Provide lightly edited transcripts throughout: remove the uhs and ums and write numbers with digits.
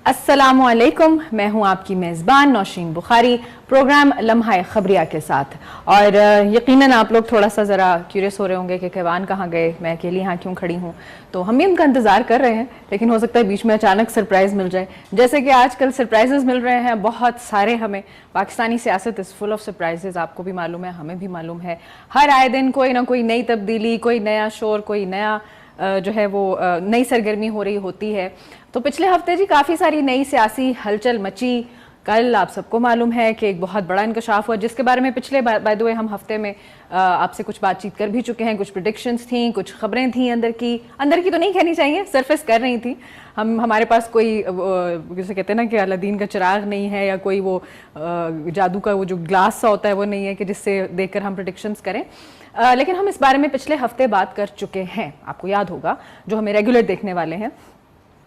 अस्सलामुअलैकुम, मैं हूं आपकी मेज़बान नौशीन बुखारी, प्रोग्राम लम्हा खबरिया के साथ। और यकीनन आप लोग थोड़ा सा ज़रा क्यूरियस हो रहे होंगे कि कैवान कहाँ गए, मैं अकेली यहाँ क्यों खड़ी हूँ। तो हम भी उनका इंतज़ार कर रहे हैं, लेकिन हो सकता है बीच में अचानक सरप्राइज़ मिल जाए, जैसे कि आजकल सरप्राइजेस मिल रहे हैं बहुत सारे हमें। पाकिस्तानी सियासत इज़ फुल ऑफ सरप्राइजेस, आपको भी मालूम है, हमें भी मालूम है। हर आए दिन कोई ना कोई नई तब्दीली, कोई नया शोर, कोई नया जो है वो नई सरगर्मी हो रही होती है। तो पिछले हफ्ते जी काफ़ी सारी नई सियासी हलचल मची। कल आप सबको मालूम है कि एक बहुत बड़ा इंकशाफ हुआ, जिसके बारे में पिछले बाय द वे हम हफ्ते में आपसे कुछ बातचीत कर भी चुके हैं। कुछ प्रेडिक्शंस थी, कुछ खबरें थी अंदर की तो नहीं कहनी चाहिए, सरफेस कर रही थी। हमारे पास कोई जैसे कहते हैं ना कि अलादीन का चिराग नहीं है, या कोई वो जादू का वो जो ग्लास सा होता है वो नहीं है कि जिससे देखकर हम प्रेडिक्शंस करें। लेकिन हम इस बारे में पिछले हफ्ते बात कर चुके हैं। आपको याद होगा, जो हमें रेगुलर देखने वाले हैं,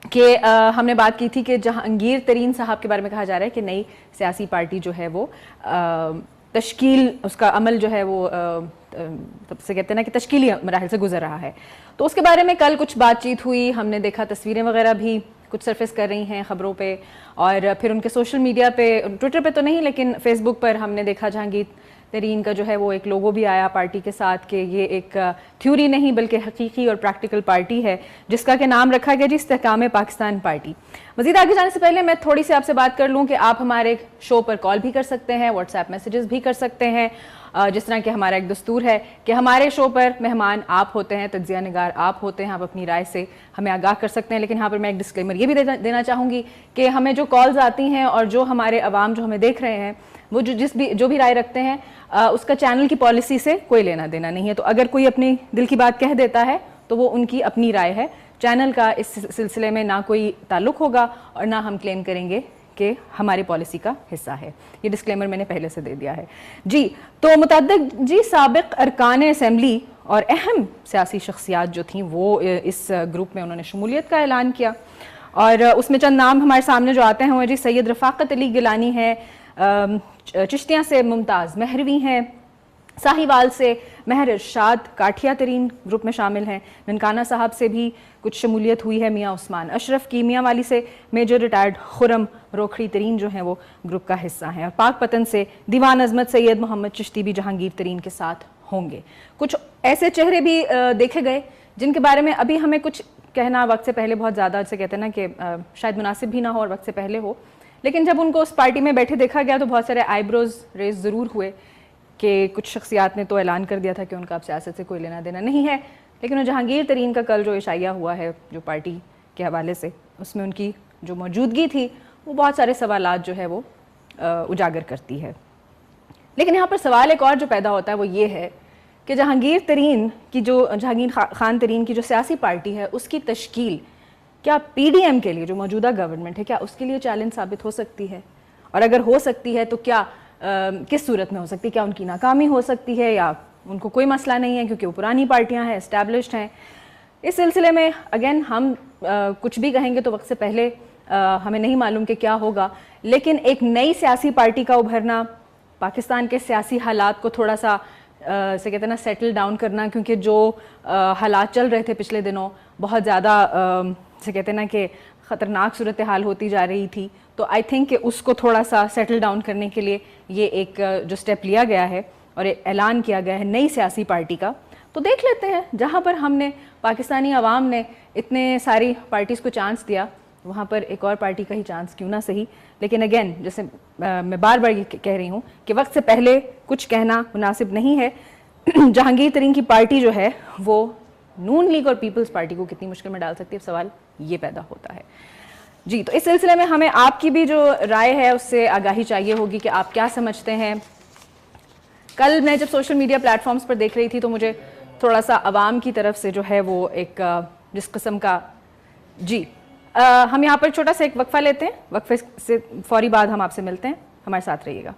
कि हमने बात की थी कि जहांगीर तरीन साहब के बारे में कहा जा रहा है कि नई सियासी पार्टी जो है वो तश्कील, उसका अमल जो है वो सबसे कहते हैं ना कि तश्कीली मराहल से गुजर रहा है। तो उसके बारे में कल कुछ बातचीत हुई, हमने देखा तस्वीरें वगैरह भी कुछ सरफेस कर रही हैं खबरों पे, और फिर उनके सोशल मीडिया पे, ट्विटर पे तो नहीं लेकिन फेसबुक पर हमने देखा जहांगीर तरीन का जो है वो एक लोगो भी आया पार्टी के साथ, कि ये एक थ्योरी नहीं बल्कि हकीकी और प्रैक्टिकल पार्टी है, जिसका के नाम रखा गया जी इस्तेहकाम पाकिस्तान पार्टी। मज़ीद आगे जाने से पहले मैं थोड़ी सी आपसे बात कर लूँ कि आप हमारे शो पर कॉल भी कर सकते हैं, व्हाट्सएप मैसेजेस भी कर सकते हैं। जिस तरह कि हमारा एक दस्तूर है कि हमारे शो पर मेहमान आप होते हैं, तज्जिया निगार आप होते हैं, आप अपनी राय से हमें आगाह कर सकते हैं। लेकिन यहाँ पर मैं एक डिस्क्लेमर ये भी देना चाहूँगी कि हमें जो कॉल्स आती हैं और जो हमारे अवाम जो हमें देख रहे हैं, वो जो भी राय रखते हैं, उसका चैनल की पॉलिसी से कोई लेना देना नहीं है। तो अगर कोई अपनी दिल की बात कह देता है तो वो उनकी अपनी राय है, चैनल का इस सिलसिले में ना कोई ताल्लुक होगा और ना हम क्लेम करेंगे कि हमारी पॉलिसी का हिस्सा है। ये डिस्क्लेमर मैंने पहले से दे दिया है जी। तो मुतअद्दिद जी साबिक अरकान असेंबली और अहम सियासी शख्सियात जो थी वो इस ग्रुप में उन्होंने शमूलियत का ऐलान किया, और उसमें चंद नाम हमारे सामने जो आते हैं वो जी सैयद रफ़ाकत अली गिलानी है, चिश्तियाँ से मुमताज़ महरवी हैं, साहिवाल से महर इरशाद काठिया तरीन ग्रुप में शामिल हैं, ननकाना साहब से भी कुछ शमूलियत हुई है, मियाँ उस्मान अशरफ की, मियाँ वाली से मेजर रिटायर्ड खुरम रोखड़ी तरीन जो हैं वो ग्रुप का हिस्सा हैं, और पाक पतन से दीवान अजमत सैयद मोहम्मद चिश्ती भी जहांगीर तरीन के साथ होंगे। कुछ ऐसे चेहरे भी देखे गए जिनके बारे में अभी हमें कुछ कहना वक्त से पहले बहुत ज़्यादा, जैसे कहते हैं ना कि शायद मुनासिब भी ना हो और वक्त से पहले हो, लेकिन जब उनको उस पार्टी में बैठे देखा गया तो बहुत सारे आईब्रोज रेज ज़रूर हुए कि कुछ शख्सियात ने तो ऐलान कर दिया था कि उनका अब सियासत से कोई लेना देना नहीं है। लेकिन जहांगीर तरीन का कल जो इशाया हुआ है जो पार्टी के हवाले से, उसमें उनकी जो मौजूदगी थी वो बहुत सारे सवालात जो है वो उजागर करती है। लेकिन यहाँ पर सवाल एक और जो पैदा होता है वो ये है कि जहांगीर खान तरीन की जो सियासी पार्टी है उसकी तश्कील क्या पीडीएम के लिए, जो मौजूदा गवर्नमेंट है, क्या उसके लिए चैलेंज साबित हो सकती है? और अगर हो सकती है तो क्या किस सूरत में हो सकती है? क्या उनकी नाकामी हो सकती है, या उनको कोई मसला नहीं है क्योंकि वो पुरानी पार्टियां हैं, एस्टैब्लिश्ड हैं? इस सिलसिले में अगेन हम कुछ भी कहेंगे तो वक्त से पहले हमें नहीं मालूम कि क्या होगा, लेकिन एक नई सियासी पार्टी का उभरना, पाकिस्तान के सियासी हालात को थोड़ा सा से कहते हैं ना सेटल डाउन करना, क्योंकि जो हालात चल रहे थे पिछले दिनों बहुत ज़्यादा से कहते हैं ना कि ख़तरनाक सूरत हाल होती जा रही थी, तो आई थिंक कि उसको थोड़ा सा सेटल डाउन करने के लिए ये एक जो स्टेप लिया गया है और ऐलान किया गया है नई सियासी पार्टी का। तो देख लेते हैं, जहाँ पर हमने पाकिस्तानी अवाम ने इतने सारी पार्टीज़ को चांस दिया, वहाँ पर एक और पार्टी का ही चांस क्यों ना सही। लेकिन अगेन जैसे मैं बार बार ये कह रही हूँ कि वक्त से पहले कुछ कहना मुनासिब नहीं है। जहांगीर तरीन की पार्टी जो है वो नून लीग और पीपल्स पार्टी को कितनी मुश्किल में डाल सकती है, सवाल ये पैदा होता है जी। तो इस सिलसिले में हमें आपकी भी जो राय है उससे आगाही चाहिए होगी कि आप क्या समझते हैं। कल मैं जब सोशल मीडिया प्लेटफॉर्म्स पर देख रही थी तो मुझे थोड़ा सा अवाम की तरफ से जो है वो एक जिस किस्म का जी हम यहाँ पर छोटा सा एक वक्फा लेते हैं, वक्फे से फौरी बाद हम आपसे मिलते हैं, हमारे साथ रहिएगा।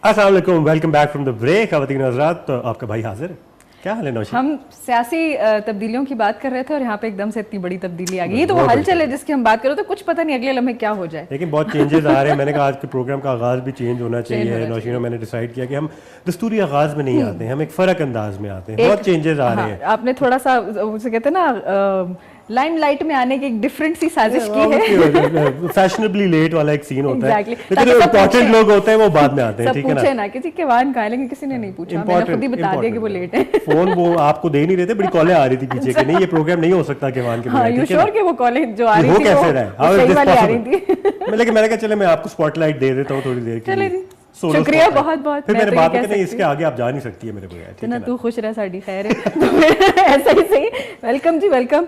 अस्सलाम वालेकुम, welcome back from the break. ख़वातीन और हज़रात, तो आपका भाई हाजिर है। क्या हाल है नौशीन? हम सियासी तब्दीलियों की बात कर रहे थे और यहाँ पे एकदम से इतनी बड़ी तब्दीली आ गई। ये तो वो हलचल है जिसकी हम बात कर रहे थे, कुछ पता नहीं अगले लम्हे क्या हो जाए। लेकिन बहुत चेंजेस आ रहे हैं। मैंने कहा आज के प्रोग्राम का आगाज़ भी चेंज होना चाहिए। नौशीन, मैंने डिसाइड किया कि हम दस्तूरी आगाज़ में नहीं आते हैं, हम एक फ़र्क अंदाज में आते हैं। बहुत चेंजेस आ रहे हैं। आपने थोड़ा सा उसे कहते हैं ना लाइमलाइट में आने की एक डिफरेंट सी साजिश की है। फैशनेबली लेट वाला एक सीन होता है, Exactly. लेकिन जो इम्पोर्टेंट लोग होते हैं वो बाद में आते हैं। ठीक है पूछे ना किसी के वाहन कहा है, लेकिन किसी ने नहीं पूछा, मैंने खुद ही बता दिया कि वो लेट है। फोन वो आपको दे नहीं रहे थे, बड़ी कॉलें आ रही थी पीछे कि नहीं ये प्रोग्राम नहीं हो सकता के वाहन के हाँ, यू श्योर कि वो कॉलेज जो आ रही वो थी कैसे रहा? सही वाली आ रही थी। लेकिन मैंने कहा चले मैं आपको स्पॉटलाइट दे देता हूँ थोड़ी देर के लिए। शुक्रिया बहुत बहुत। फिर मैंने बात की इसके आगे आप जा नहीं सकती है मेरे बगैर। ठीक है, तू खुश रह, साड़ी खैर है। ऐसा ही सही। वेलकम जी, वेलकम।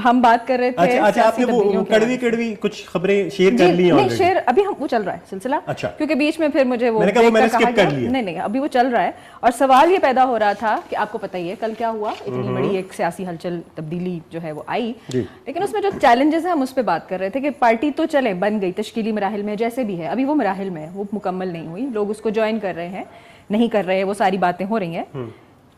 हम बात कर रहे थे। अच्छा, आपने वो कड़वी कुछ खबरें शेयर कर ली हैं? नहीं, शेयर अभी हम वो चल रहा है सिलसिला। अच्छा, क्योंकि बीच में फिर मुझे वो मैंने स्किप कर लिया। नहीं, अभी वो चल रहा है और सवाल ये पैदा हो रहा था कि आपको पता ही है कल क्या हुआ, इतनी बड़ी एक सियासी हलचल तब्दीली जो है वो आई, लेकिन उसमें जो चैलेंजेस है हम उस पर बात कर रहे थे कि पार्टी तो चले बन गई, तश्कीली मराहिल में जैसे भी है, अभी वो मराहिल में है, वो मुकम्मल नहीं हुई, लोग उसको ज्वाइन कर रहे हैं, नहीं कर रहे हैं, वो सारी बातें हो रही हैं।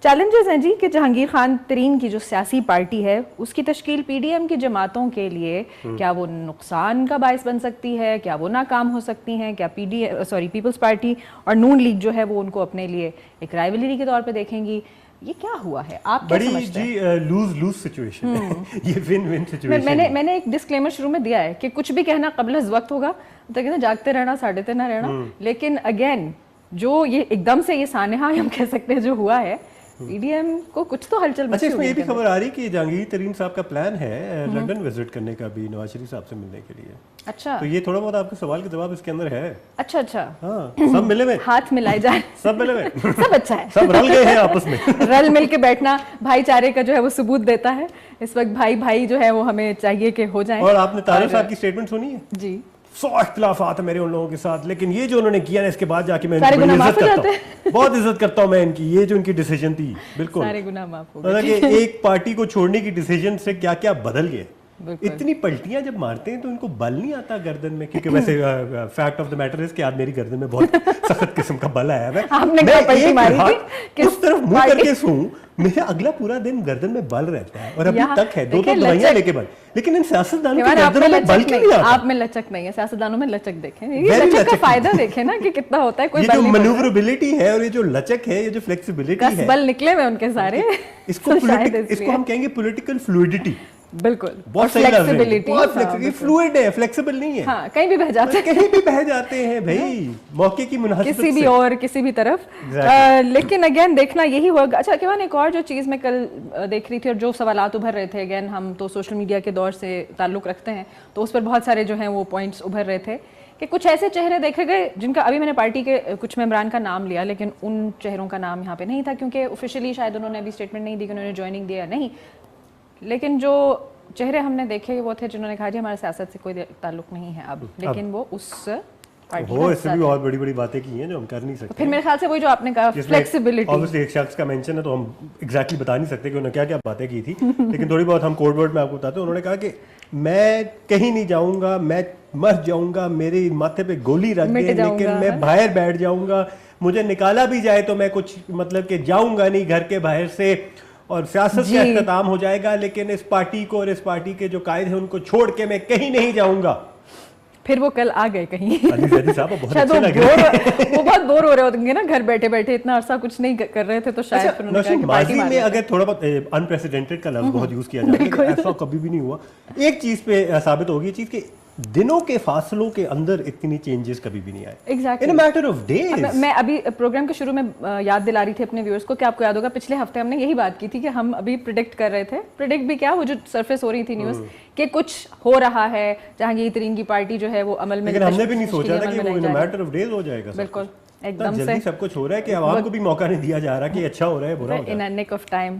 चैलेंजेस हैं जी कि जहांगीर खान तरीन की जो सियासी पार्टी है उसकी तश्कील पीडीएम की जमातों के लिए क्या वो नुकसान का बायस बन सकती है, क्या वो नाकाम हो सकती हैं, क्या पीपल्स पार्टी और नून लीग जो है वो उनको अपने लिए एक राइवलरी के तौर पे देखेंगी। ये क्या हुआ है, आप क्या समझते हैं? बड़ी लूज लूज सिचुएशन है ये, विन विन सिचुएशन। मैंने एक डिस्क्लेमर शुरू में दिया है कि कुछ भी कहना कबल वक्त होगा, तो कहते जागते रहना, साढ़े ना रहना। लेकिन अगेन जो ये एकदम से ये सानेहा हम कह सकते हैं जो हुआ है, पीडीएम को कुछ तो हलचल मची। इसमें ये भी खबर आ रही कि जहांगीर तरीन साहब का प्लान है लंदन विजिट करने का भी, नवाज शरीफ साहब से मिलने के लिए। अच्छा, तो ये थोड़ा बहुत आपके सवाल के जवाब इसके अंदर है। अच्छा हाँ, सब मिले हुए, हाथ मिलाए जाए, सब मिले हुए, सब अच्छा है, सब रल गए हैं आपस में। रल मिल के बैठना भाईचारे का जो है वो सबूत देता है। इस वक्त भाई जो है वो हमें चाहिए कि हो जाए। और आपने तारिक साहब की स्टेटमेंट सुनी है? जी, 100 इख्तिलाफात है मेरे उन लोगों के साथ, लेकिन ये जो उन्होंने किया ना इसके बाद जाके मैं सारे गुनाह इज्जत माफ हो करता हूँ, बहुत इज्जत करता हूँ मैं इनकी। ये जो इनकी डिसीजन थी, बिल्कुल सारे गुनाह माफ हो गए। मतलब कि एक पार्टी को छोड़ने की डिसीजन से क्या क्या बदल गए। इतनी पलटियां जब मारते हैं तो इनको बल नहीं आता गर्दन में, क्योंकि वैसे fact of the matter is कि आज मेरी गर्दन में बहुत सख्त किस्म का बल आया है। आपने क्या पलटी मारी थी? उस तरफ मुंह करके सूं, मेरा अगला पूरा दिन गर्दन में बल रहता है और अभी तक है, दो दवाइयां लेके बल। लेकिन इन सियासतदानों की गर्दन में बल क्यों नहीं आता? आप में लचक नहीं है, सियासतदानों में लचक देखें, ये लचक का फायदा देखें ना कि कितना होता है। कोई ये जो मैन्यूवरेबिलिटी है और ये जो लचक है, ये जो फ्लेक्सिबिलिटी है, बल निकले हुए उनके सारे। इसको हम कहेंगे पॉलिटिकल फ्लूइडिटी। बिल्कुल, बहुत फ्लेक्सिबिलिटी, फ्लूइड है, फ्लेक्सिबल नहीं है। हाँ, कहीं भी बह जाते हैं, कहीं भी बह जाते हैं भाई, मौके की मुनासिबत किसी भी और किसी भी तरफ। लेकिन अगेन देखना यही होगा। अच्छा केवल एक और जो चीज़ मैं कल देख रही थी और जो सवालात उभर रहे थे, अगेन हम तो सोशल मीडिया के दौर से ताल्लुक़ रखते हैं, तो उस पर बहुत सारे जो हैं वो पॉइंट्स उभर रहे थे कि कुछ ऐसे चेहरे देखे गए जिनका अभी मैंने पार्टी के कुछ मेंबरान का नाम लिया, लेकिन उन चेहरों का नाम यहाँ पे नहीं था, क्योंकि ऑफिशियली शायद उन्होंने अभी स्टेटमेंट नहीं दी कि उन्होंने ज्वाइनिंग दिया नहीं। लेकिन जो चेहरे हमने देखे वो थे जिन्होंने कहा जी हमारे सियासत से कोई ताल्लुक नहीं है अब, लेकिन वो उस पार्टी वो इससे भी बहुत बड़ी बड़ी बातें की हैं जो हम कर नहीं सकते। फिर मेरे ख्याल से वही जो आपने कहा फ्लेक्सिबिलिटी, ऑब्वियसली एक शख्स का मेंशन है तो हम एग्जैक्टली बता नहीं सकते कि उन्होंने क्या क्या बातें की थी, लेकिन थोड़ी बहुत हम कोड वर्ड में आपको बताते हैं। उन्होंने कहा कि मैं कहीं नहीं जाऊंगा, मैं मर जाऊंगा, मेरे माथे पे गोली रख दे, लेकिन मैं बाहर बैठ जाऊंगा, मुझे निकाला भी जाए तो मैं कुछ मतलब कि जाऊंगा नहीं घर के बाहर से, और सियासत का इख्तिताम हो जाएगा, लेकिन इस पार्टी को और इस पार्टी के जो कायद हैं उनको छोड़ के मैं कहीं नहीं जाऊंगा। फिर वो कल आ गए कहीं। साहब बहुत अच्छे लग रहे हैं। वो बहुत बोर हो रहे होंगे ना घर बैठे बैठे, इतना अरसा कुछ नहीं कर रहे थे, तो शायद उन्होंने कहा कि माजी में अगर थोड़ा बहुत अनप्रेसिडेंटेड का लफ्ज बहुत यूज किया जाता है, ऐसा कभी भी नहीं हुआ। एक चीज पे साबित होगी चीज कि दिनों के फासलों के अंदर इतनी चेंजेस कभी भी नहीं आए। Exactly. In a matter of days. मैं अभी प्रोग्राम के शुरू में याद दिला रही थी अपने व्यूअर्स को कि आपको याद होगा पिछले हफ्ते हमने यही बात की थी कि हम अभी प्रिडिक्ट कर रहे थे, प्रिडिक्ट भी क्या, वो जो सरफेस हो रही थी न्यूज़ कि कुछ हो रहा है, जहांगीर तरीन की पार्टी जो है वो अमल में, लेकिन हमने भी नहीं सोचा था कि वो इन a matter of days हो जाएगा। बिल्कुल एकदम जल्दी सब कुछ हो रहा है कि आवाम को भी मौका नहीं दिया जा रहा कि अच्छा हो रहा है बुरा हो रहा है। इन अ निक ऑफ टाइम,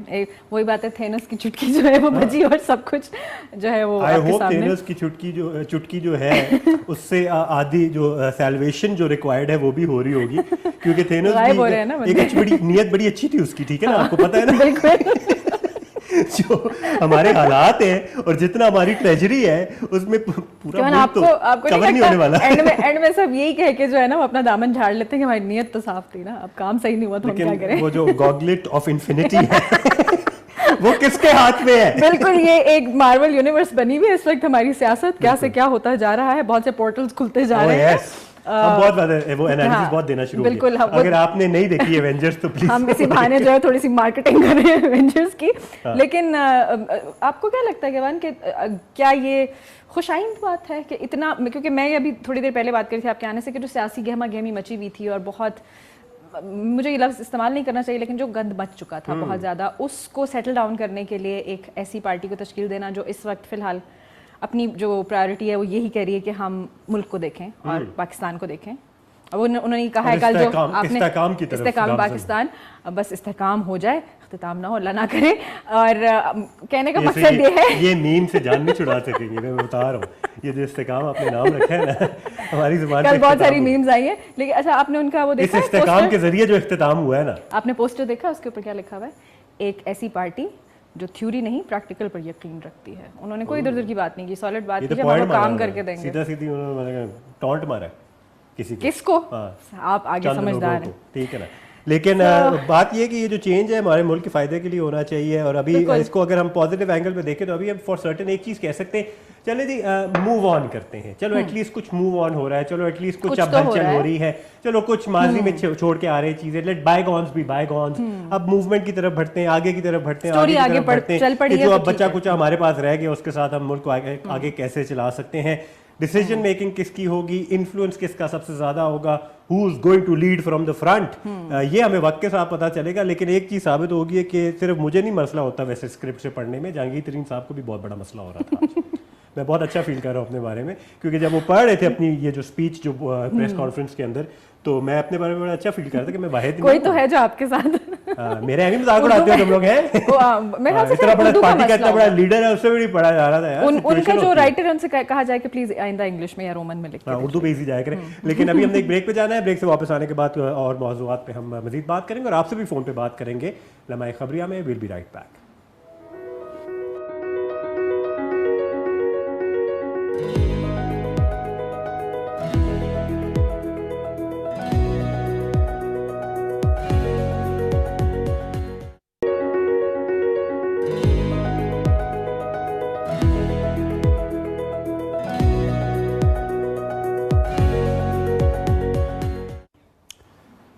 वही बात है, थेनस की चुटकी जो है वो बजी और सब कुछ जो है वो आपके सामने। थेनस की चुटकी जो है उससे आधी जो सैल्वेशन जो रिक्वायर्ड है वो भी हो रही होगी, क्योंकि थेनस भी एक अच्छी बड़ी नीयत बड़ी अच्छी थी उसकी, ठीक है ना, आपको पता है ना। जो हमारे हालात हैं और जितना हमारी ट्रेजरी है उसमें पूरा मुल्क तो कवर नहीं होने वाला। एंड में सब यही कह के जो है ना वो अपना दामन झाड़ लेते हैं कि हमारी नीयत तो साफ थी ना, अब काम सही नहीं हुआ तो हम क्या करें। वो जो गॉगलेट ऑफ इन्फिनिटी है वो किसके हाथ में है? बिल्कुल, ये एक मार्वल यूनिवर्स बनी हुई है इस वक्त। हमारी सियासत क्या से क्या होता जा रहा है, बहुत से पोर्टल्स खुलते जा रहे हैं। हम बहुत वो एनालिसिस बहुत देना शुरू हो गया। अगर आपने नहीं देखी एवेंजर्स तो प्लीज हम इसी बहाने जो है थोड़ी सी मार्केटिंग कर रहे हैं एवेंजर्स की। लेकिन आपको क्या लगता है केवान कि क्या ये खुशाइंद बात है कि इतना, क्योंकि मैं अभी थोड़ी देर पहले बात करी थी आपके आने से कि जो सियासी गहमा गहमी मची हुई थी और बहुत, मुझे ये लफ्ज़ इस्तेमाल नहीं करना चाहिए लेकिन जो गंद मच चुका था बहुत ज़्यादा, उसको सेटल डाउन करने के लिए एक ऐसी पार्टी को तश्कील देना जो इस वक्त फ़िलहाल अपनी जो प्रायोरिटी है वो यही कह रही है कि हम मुल्क को देखें और पाकिस्तान को देखें। अब उन्होंने कहा है कल जो आपने इस्तेकाम पाकिस्तान, बस इस्तेकाम हो जाए, इख्तिताम ना हो, अल्लाह ना करे। और कहने का मकसद ये है, ये मीम से जान नहीं छुड़ा सकेंगे, मैं बता रहा हूँ। ये जो इस्तेकाम आपने नाम रखा है ना, हमारी जुबान कल बहुत सारी मीम्स आई है। लेकिन अच्छा, आपने उनका वो देखा, इस इस्तेकाम के जरिए जो इख्तिताम हुआ है ना, आपने पोस्टर देखा? उसके ऊपर क्या लिखा हुआ है? एक ऐसी पार्टी जो थ्योरी नहीं प्रैक्टिकल पर यकीन रखती है। उन्होंने कोई इधर उधर की बात नहीं की, सॉलिड बात की, हम काम करके देंगे। सीधा सीधी उन्होंने टॉन्ट मारा किसको? आप आगे समझदार हैं, ठीक है ना। लेकिन बात ये कि ये जो चेंज है हमारे मुल्क के फायदे के लिए होना चाहिए। और अभी इसको अगर हम पॉजिटिव एंगल पे देखें तो अभी हम फॉर सर्टेन एक चीज कह सकते हैं, चले जी मूव ऑन करते हैं, चलो एटलीस्ट कुछ मूव ऑन हो रहा है, चलो एटलीस्ट कुछ अब हलचल हो रही है, चलो कुछ माजी में छोड़ के आ रहे चीजें, लेट बायगॉन्स बी बायगॉन्स। अब मूवमेंट की तरफ बढ़ते हैं, आगे की तरफ बढ़ते हैं, आगे बढ़ते हैं। जो अब बच्चा कुछ हमारे पास रह गया उसके साथ हम मुल्क को आगे कैसे चला सकते हैं, डिसीजन मेकिंग किसकी होगी, इन्फ्लुएंस किसका सबसे ज्यादा होगा, who is going to lead from the front, ये हमें वक्त के साथ पता चलेगा। लेकिन एक चीज साबित होगी है कि सिर्फ मुझे नहीं मसला होता वैसे स्क्रिप्ट से पढ़ने में, जहांगीर तरीन साहब को भी बहुत बड़ा मसला हो रहा था। मैं बहुत अच्छा फील कर रहा हूँ अपने बारे में, क्योंकि जब वो पढ़ रहे थे अपनी ये जो स्पीच जो प्रेस कॉन्फ्रेंस के अंदर, तो मैं अपने बारे में बड़ा अच्छा फील कर रहा था कि मैं वाहिद कोई तो है जो आपके साथ मेरे भी मजाक उड़ाते हो तुम लोग हैं। इतना बड़ा पार्टी का इतना बड़ा लीडर है, उससे भी पढ़ा जा रहा था यार। उनका जो राइटर, उनसे कहा जाए कि प्लीज आइंदा इंग्लिश में या रोमन में लिखिए, उर्दू पे इजी जाया करें। लेकिन अभी हमने एक ब्रेक पे जाना है, ब्रेक से वापस आने के बाद और मौजूआत पे हम मजीद बात करेंगे और आपसे भी फोन पे बात करेंगे लम्हाए खबरिया में। Will be right back.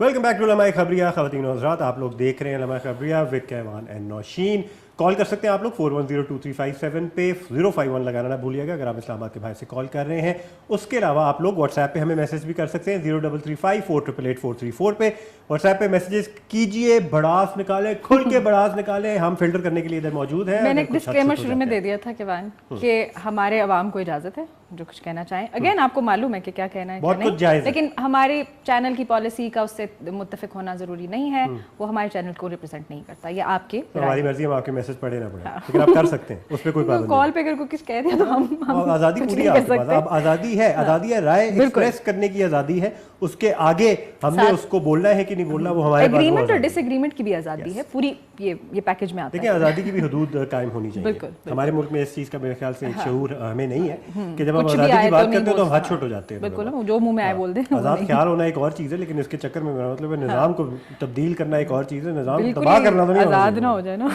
Welcome back to लम्हाए खबरिया। ख़वातीन और हज़रात, आप लोग देख रहे हैं लम्हाए खबरिया विद कैवान एंड नौशीन। कॉल कर सकते हैं आप लोग 41022357 पे, 051 लगाना ना भूलिएगा अगर आप इस्लामाबाद के बाहर से कॉल कर रहे हैं। उसके अलावा आप लोग व्हाट्सएप पे हमें मैसेज भी कर सकते हैं 0335488434 पे। व्हाट्सएप पे मैसेजेस कीजिए, बड़ास निकाले, खुल के बड़ास निकाले, हम फिल्टर करने के लिए इधर मौजूद है। मैंने एक डिस्क्लेमर शुरू में दे दिया था केवान कि हमारे अवाम को इजाजत है जो कुछ कहना चाहें। अगेन आपको मालूम है कि क्या कहना है, बहुत कुछ जायज़ है, लेकिन हमारे चैनल की पॉलिसी का उससे मुत्तफिक होना जरूरी नहीं है। वो हमारे चैनल को रिप्रेजेंट नहीं करता, ये आपकी हमारी मर्जी, हम आपके मैसेज पढ़े ना पढ़े, लेकिन आप कर सकते हैं, उस पर कोई पाबंदी कॉल पे अगर कोई कुछ कह दिया तो हम आजादी पूरी आपके पास, अब आजादी है, आजादी है, राय एक्सप्रेस करने की आजादी है। उसके आगे हमने उसको बोलना है कि नहीं बोलना, वो हमारे पास एग्रीमेंट और डिसएग्रीमेंट की भी आजादी है, पूरी ये पैकेज में आता है। देखिए, आजादी की भी हदूद कायम होनी चाहिए। हमारे मुल्क में इस चीज का मेरे ख्याल से शऊर हमें नहीं है कि जब हम आजादी की बात करते हैं तो हम हाथ छोट हो जाते हैं। बिल्कुल, जो मुंह में आए बोल दें। आजाद ख्याल होना एक और चीज है, लेकिन इसके चक्कर में मेरा मतलब है निजाम को तब्दील करना एक और चीज है, निजाम तबाह करना तो नहीं, आजाद ना हो जाए ना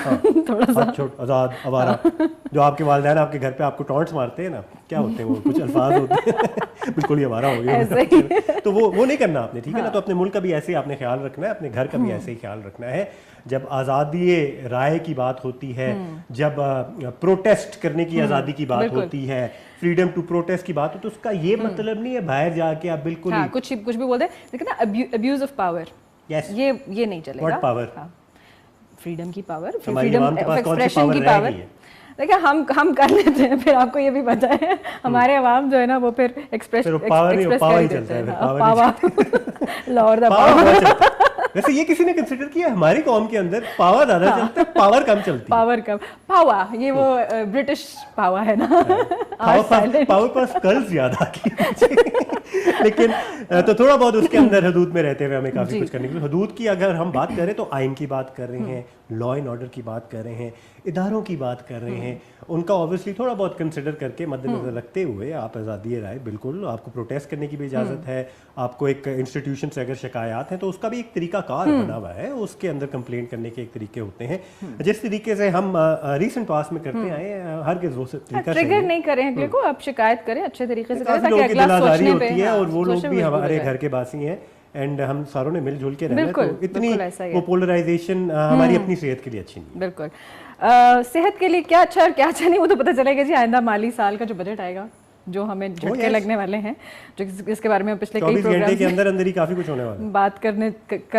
थोड़ा सा छोट आजाद अवारा। जो आपके वालिदैन आपके घर पे आपको टॉन्ट्स मारते हैं ना, क्या होते हैं वो, कुछ अल्फाज होते हैं बिल्कुल ही अवारा हो गया, तो वो नहीं करना आपने, ठीक है ना। तो अपने मुल्क का भी ऐसे ही आपने ख्याल रखना है, अपने घर का भी ऐसे ही ख्याल रखना है। जब आज़ादी राय की बात होती है, जब प्रोटेस्ट करने की आज़ादी की बात होती है, फ्रीडम टू प्रोटेस्ट की बात हो, तो उसका ये मतलब नहीं है बाहर जाके आप बिल्कुल कुछ भी बोल दें, लेकिन ना अब्यूज ऑफ पावर, ये नहीं चलेगा। What power? फ्रीडम की पावर, फ्रीडम ऑफ एक्सप्रेशन की पावर। देखिए, हम कर लेते हैं, फिर आपको ये भी पता है हमारे अवाम जो है ना वो फिर एक्सप्रेस पावर ही चलता है, पावर लॉर्ड द पावर। वैसे ये किसी ने कंसिडर किया हमारी कौम के अंदर पावर ज्यादा चलता है, पावर कम चलती है। पावर कम, पावा, ये वो ब्रिटिश पावा है ना, पावर पास कर्ल्स याद आ गई लेकिन तो थोड़ा बहुत उसके अंदर हदूद में रहते हुए हमें काफी कुछ करने की हदूद की अगर हम बात करें तो आइन की बात कर रहे हैं, लॉ एंड ऑर्डर की बात कर रहे हैं, इदारों की बात कर रहे हैं, उनका ऑब्वियसली थोड़ा बहुत कंसिडर करके मद्देनजर रखते हुए आप आज़ादी राय, बिल्कुल आपको प्रोटेस्ट करने की भी इजाज़त है, आपको एक इंस्टीट्यूशन से अगर शिकायत है तो उसका भी एक तरीका कार बना हुआ है, उसके अंदर कंप्लेंट करने के एक तरीके होते हैं जिस तरीके से हम रिसेंट पास में करते आए हर के तरीका ट्रिगर नहीं करें अगले को, आप शिकायत करें अच्छे तरीके से करें काफी ताकि लोगों की अगला दिलादारी सोचने होती पे है और वो लोग सोचने भी पे हमारे मजबूर है। घर के बासी हैं एंड हम सारों ने मिलजुल के रहना है, बिल्कुल, तो इतनी बिल्कुल ऐसा ही है। वो पोलराइजेशन हमारी अपनी सेहत के लिए अच्छी नहीं है। बिल्कुल सेहत के लिए क्या अच्छा और क्या अच्छा नहीं वो तो पता चलेगा जी आइंदा माली साल का जो बजट आएगा, जो हमें झटके लगने वाले हैं, जो इसके बारे में पिछले कई 24 घंटे के प्रोग्राम्स अंदर अंदर ही काफी कुछ होने वाला है। बात कर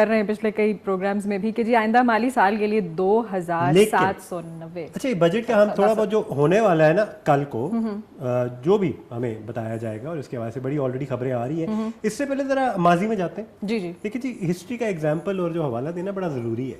रहे हैं पिछले कई प्रोग्राम्स में भी कि जी आइंदा माली साल के लिए 2790। अच्छा, ये बजट का हम थोड़ा बहुत जो होने वाला है ना कल को जो भी हमें बताया जाएगा और इसके हवाले से बड़ी ऑलरेडी खबरें आ रही हैं, इससे पहले जरा माजी में जाते हैं। जी जी देखिए जी, हिस्ट्री का एग्जाम्पल और जो हवाला देना बड़ा जरूरी है।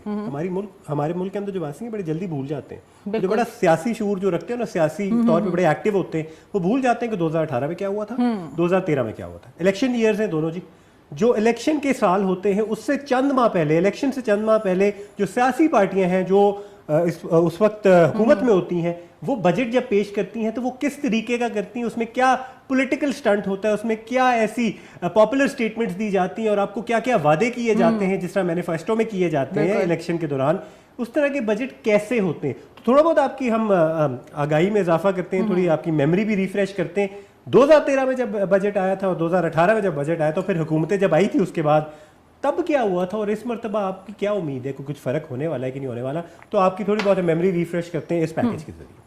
हमारे मुल्क के अंदर जो वासी हैं बड़े जल्दी भूल जाते हैं, जो बड़ा सियासी शूर जो रखते हैं ना, सियासी तौर पे बड़े एक्टिव होते हैं, वो भूल जाते हैं कि 2018 में क्या हुआ था, 2013 में क्या हुआ था। इलेक्शन ईयर्स हैं दोनों जी। जो इलेक्शन के साल होते हैं उससे चंद माह पहले, इलेक्शन से चंद माह पहले जो सियासी पार्टियां हैं जो उस वक्त हुकूमत में होती हैं, वो बजट जब पेश करती हैं तो वो किस तरीके का करती हैं, उसमें क्या पॉलिटिकल स्टंट होता है, उसमें क्या ऐसी पॉपुलर स्टेटमेंट्स दी जाती हैं और आपको क्या क्या वादे किए जाते हैं जिस तरह मैनिफेस्टो में किए जाते हैं इलेक्शन के दौरान, उस तरह के बजट कैसे होते हैं। तो थोड़ा बहुत आपकी हम आगाही में इजाफा करते हैं, थोड़ी आपकी मेमोरी भी रिफ्रेश करते हैं। 2013 में जब बजट आया था और 2018 में जब बजट आया तो फिर हुकूमतें जब आई थी उसके बाद, तब क्या हुआ था और इस मरतबा आपकी क्या उम्मीद है, कुछ फर्क होने वाला है कि नहीं होने वाला, तो आपकी थोड़ी बहुत मेमोरी रिफ्रेश करते हैं इस पैकेज के जरिए।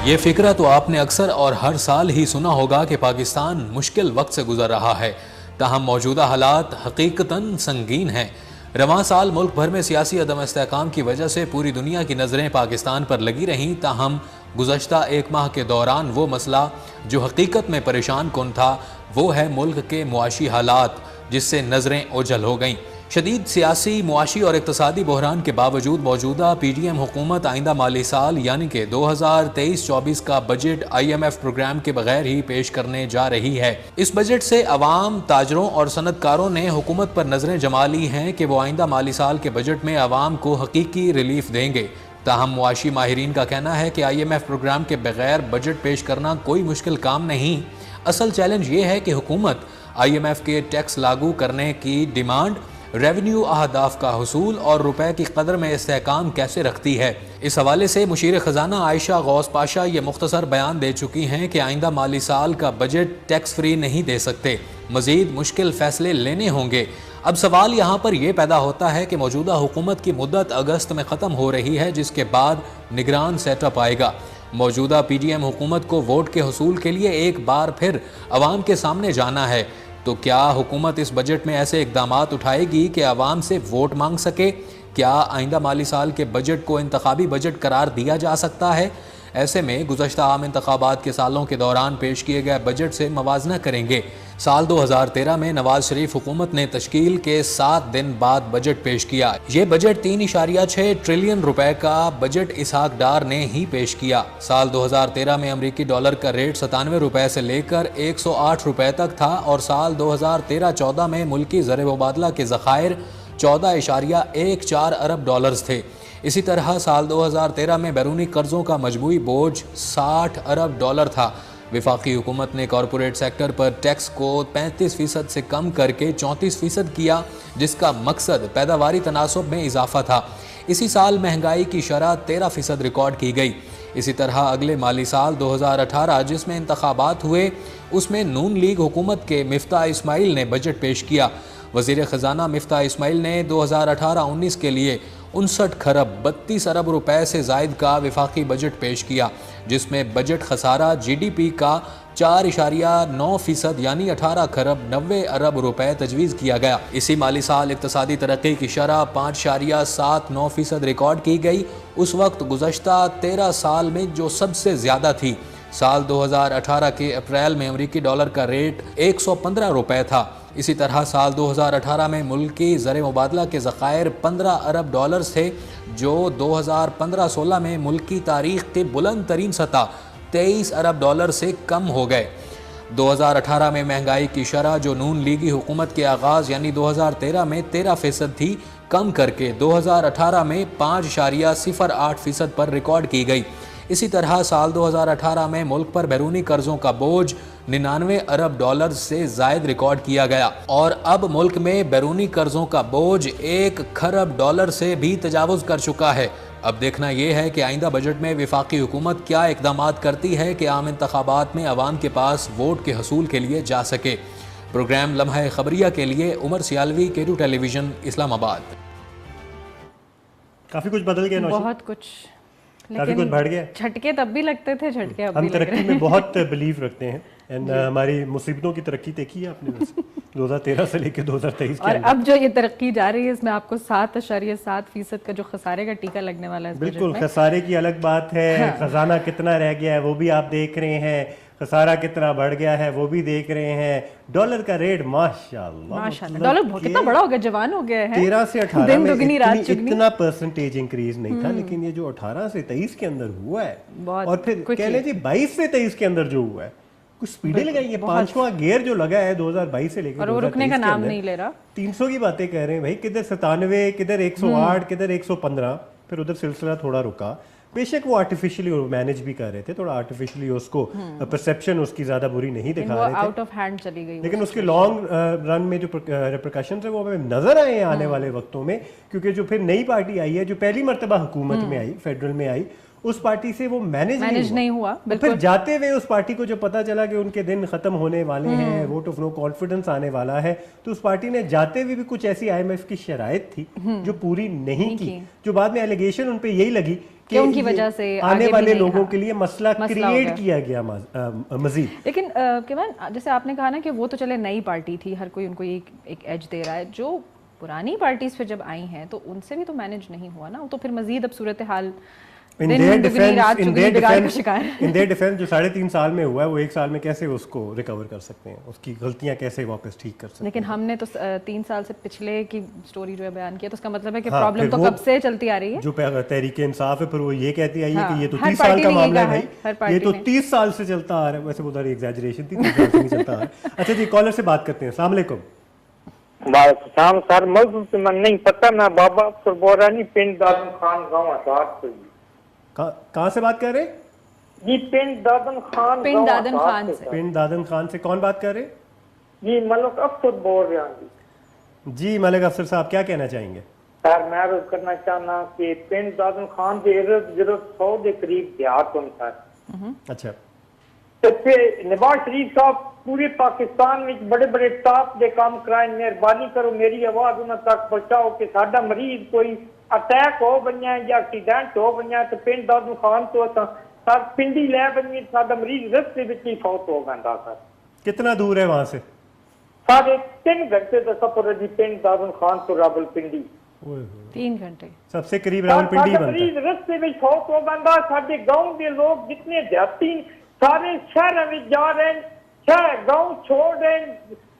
ये फिक्रा तो आपने अक्सर और हर साल ही सुना होगा कि पाकिस्तान मुश्किल वक्त से गुजर रहा है, ताहम मौजूदा हालात हकीकतन संगीन हैं। रवां साल मुल्क भर में सियासी अदम इस्तेहकाम की वजह से पूरी दुनिया की नज़रें पाकिस्तान पर लगी रहीं, ताहम गुज़श्ता एक माह के दौरान वो मसला जो हकीकत में परेशान कुन था वो है मुल्क के मुआशी हालात, जिससे नज़रें ओझल हो गईं। शदीद सियासी, मुआशी और इक़्तिसादी बहरान के बावजूद मौजूदा PDM हुकूमत आइंदा माली साल यानी कि 2023-24 का बजट IMF प्रोग्राम के बगैर ही पेश करने जा रही है। इस बजट से अवाम, ताजरों और सनतकारों ने हुकूमत पर नजरें जमा ली हैं कि वो आइंदा माली साल के बजट में अवाम को हकीकी रिलीफ देंगे। ताहम मुआशी माहिरीन का कहना है कि IMF प्रोग्राम के बगैर बजट पेश करना कोई मुश्किल काम नहीं। असल चैलेंज ये है कि हुकूमत IMF के टैक्स लागू करने की डिमांड, रेवेन्यू अहदाफ का हुसूल और रुपए की कदर में इस्तेहकाम कैसे रखती है। इस हवाले से मुशीर खजाना आयशा गौस पाशा ये मुख्तसर बयान दे चुकी हैं कि आइंदा माली साल का बजट टैक्स फ्री नहीं दे सकते, मजीद मुश्किल फैसले लेने होंगे। अब सवाल यहाँ पर यह पैदा होता है कि मौजूदा हुकूमत की मुद्दत अगस्त में ख़त्म हो रही है, जिसके बाद निगरान सेटअप आएगा। मौजूदा PDM हुकूमत को वोट के हुसूल के लिए एक बार फिर अवाम के सामने जाना है, तो क्या हुकूमत इस बजट में ऐसे इक़दामात उठाएगी कि अवाम से वोट मांग सके? क्या आइंदा माली साल के बजट को इंतखाबी बजट करार दिया जा सकता है? ऐसे में गुज़श्ता आम इंतखाबात के सालों के दौरान पेश किए गए बजट से मवाजना करेंगे। साल 2013 में नवाज शरीफ हुकूमत ने तश्कील के 7 दिन बाद बजट पेश किया। ये बजट 3.6 ट्रिलियन रुपए का बजट इसहाक डार ने ही पेश किया। साल 2013 में अमरीकी डॉलर का रेट 97 रुपए से लेकर 108 रुपए तक था और साल 2013-14 में मुल्की ज़र मुबादला के ज़खायर 14.14 अरब डॉलर्स थे। इसी तरह साल 2013 में बैरूनी कर्जों का मजमूई बोझ 60 अरब डॉलर था। वफाकी हुकूमत ने कॉरपोरेट सेक्टर पर टैक्स को 35% से कम करके 34% किया, जिसका मकसद पैदावारी तनासब में इजाफा था। इसी साल महंगाई की शरह 13% रिकॉर्ड की गई। इसी तरह अगले माली साल 2018 जिसमें इंतखाबात हुए, उसमें नून लीग हुकूमत के मिफ्ता इस्माइल ने बजट पेश किया। वज़ीर ख़जाना मिफ्ता इस्माइल ने 2018-19 के लिए 59 खरब 32 अरब रुपए से ज़ायद का वफाकी बजट पेश किया, जिसमें बजट खसारा GDP का 4.9% यानी 18 खरब 90 अरब रुपए तजवीज़ किया गया। इसी माली साल इक्तसादी तरक्की की शरह 5.79% रिकॉर्ड की गई। उस वक्त गुज़श्ता 13 साल में जो सबसे ज़्यादा थी। साल 2018 के अप्रैल में अमरीकी डॉलर का रेट 115 रुपए था। इसी तरह साल 2018 में मुल्क की ज़र मुबादला के ज़खायर 15 अरब डॉलर्स थे, जो 2015-16 में मुल्क की तारीख के बुलंद तरीन सतह 23 अरब डॉलर से कम हो गए। 2018 में महंगाई की शरह जो नून लीगी हुकूमत के आगाज़ यानी 2013 में 13% थी, कम करके 2018 में 5.08% पर रिकॉर्ड की गई। इसी तरह साल 2018 में मुल्क पर बैरूनी कर्जों का बोझ 99 अरब डॉलर से जायद रिकॉर्ड किया गया और अब मुल्क में बैरूनी कर्जों का बोझ 1 खरब डॉलर से भी तजावुज़ कर चुका है। अब देखना यह है कि आइंदा बजट में वफाकी हुकूमत क्या इकदाम करती है कि आम इंतखाबात में अवाम के पास वोट के हसूल के लिए जा सके। प्रोग्राम लम्हा खबरिया के लिए उमर सियालवी, केटू टेलीविजन, इस्लामाबाद। काफी कुछ बदल गया नौशीन, बहुत कुछ, काफी कुछ बढ़ गया। झटके तब भी लगते थे, झटके अब हम भी लग तरक्की रहे में बहुत बिलीव रखते हैं एंड हमारी मुसीबतों की तरक्की देखी है आपने बस 2013 से लेकर 2023 के और अंदर। अब जो ये तरक्की जा रही है इसमें आपको 7.7% का जो खसारे का टीका लगने वाला है इस बजट बिल्कुल, में। खसारे की अलग बात है, खजाना कितना रह गया है वो भी आप देख रहे हैं, खसारा कितना बढ़ गया है वो भी देख रहे हैं। डॉलर का रेट माशाल्लाह मतलब डॉलर कितना बड़ा हो गया, जवान हो गया है। 13 से 18 दिन में दुगनी रात चुगनी। इतना परसेंटेज इंक्रीज नहीं था, लेकिन ये जो 18 से 23 के अंदर हुआ है बहुत और फिर कह लीजिए 22 से 23 के अंदर जो हुआ है, कुछ स्पीडें लगाई है। 5वां गियर जो लगा है 2022 से लेकर और वो रुकने का नाम नहीं ले रहा। 300 की बातें कह रहे हैं भाई, किधर 97, किधर 108, किधर 115, फिर उधर सिलसिला थोड़ा रुका। बेशक वो आर्टिफिशियली मैनेज भी कर रहे थे, थोड़ा आर्टिफिशियली उसको परसेप्शन उसकी ज्यादा बुरी नहीं दिखा रहे थे, आउट ऑफ हैंड चली गई। लेकिन उसके लॉन्ग रन में जो रिप्रिकॉशंस है वो हमें नजर आए हैं आने वाले वक्तों में, क्योंकि जो फिर नई पार्टी आई है, जो पहली मर्तबा हुकूमत में आई, फेडरल में आई, उस पार्टी से वो मैनेज नहीं हुआ। फिर जाते हुए उस पार्टी को जो पता चला कि उनके दिन खत्म होने वाले हैं, वोट ऑफ नो कॉन्फिडेंस आने वाला है, तो उस पार्टी ने जाते हुए भी कुछ ऐसी IMF की शराइत थी जो पूरी नहीं की, जो बाद में एलिगेशन उन पे यही लगी कि उनकी वजह से आने वाले लोगों के लिए मसला क्रिएट किया गया मजीद। लेकिन केवल जैसे आपने कहा ना कि वो तो चले नई पार्टी थी, हर कोई उनको एक एज दे रहा है, जो पुरानी पार्टीज फिर जब आई हैं तो उनसे भी तो मैनेज नहीं हुआ ना, तो फिर मजीद अब सूरत हाल इन देयर डिफेंस जो 3.5 साल में हुआ है, वो 1 साल में कैसे उसको रिकवर कर सकते हैं, उसकी गलतियां कैसे वापस ठीक कर सकते हैं। लेकिन हमने तो 3 साल से पिछले की स्टोरी जो है बयान किया, तो उसका मतलब है कि प्रॉब्लम तो कब से चलती आ रही है। जो तहरीक इंसाफ है फिर वो ये कहती आई है कि ये तो 30 साल का मामला है भाई, ये तो 30 साल से चलता आ रहा है। वैसे उधर एग्जैजरेशन थी, 30 साल से नहीं चलता आ रहा है। अच्छा जी, कॉलर से बात करते हैं। अस्सलाम वालेकुम। शाम सर मौजूद से मन नहीं पता, मैं बाबा अफसर बोरानी पिंड दादन खान गाँव आजाद से। कहाँ से बात कर रहे हैं जी? पिंड दादन खान से। पिंड दादन खान से कौन बात कर रहे हैं जी? मलिक अफसर बोल रहे हैं जी। मलिक अफसर साहब क्या कहना चाहेंगे? सर मैं अर्ज करना चाहना कि पिंड दादन खान के इर्द गिर्द 100 के करीब देहात हों सर। अच्छा, नवाज शरीफ साहब पूरे पाकिस्तान में बड़े बड़े टॉप के काम कराए, मेहरबानी करो मेरी आवाज उन्हें तक पहुंचाओ कि साडा मरीज कोई अटैक हो बनिया या एक्सीडेंट हो बनिया तो पिंड दादू खान तो सर पिंडी ले बनी, साडा मरीज रस्ते में ही फौत हो गया सर। कितना दूर है वहां से? 3.5 घंटे का सफर है जी पिंड दादू खान तो रावलपिंडी। 3 घंटे सबसे करीब रावलपिंडी बनता है। मरीज रस्ते में फौत हो गया। साडे गांव के लोग जितने देहाती सारे शहर में जा रहे हैं, शहर गांव छोड़ रहे हैं,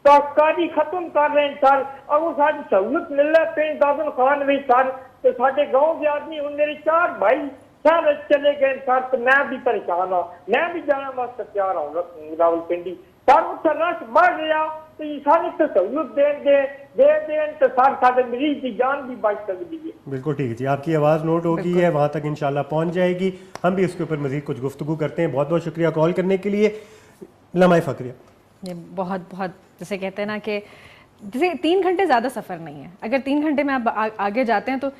काश्तकारी खत्म कर रहे हैं सर, और वो सारी सहूलत मिल रहा है पिंड दादन खान में सर। तो साढ़े गांव के आदमी उन मेरे 4 भाई शहर चले गए सर, तो मैं भी परेशान हूँ, मैं भी जाना वास्ते तैयार हूँ रावलपिंडी सर। उसका रश बढ़ गया तो ये सारी तो सहूलत दे तो सर साढ़े मरीज की जान भी बच सकती है। बिल्कुल ठीक है जी, आपकी आवाज़ नोट हो गई है, वहाँ तक इंशाल्लाह पहुँच जाएगी। हम भी इसके ऊपर मजीद कुछ गुफ्तगू करते हैं। बहुत बहुत शुक्रिया कॉल करने के लिए। लम्हा फकरिया, ये बहुत बहुत जैसे कहते हैं ना कि जैसे 3 घंटे ज़्यादा सफ़र नहीं है। अगर 3 घंटे में आप आगे जाते हैं तो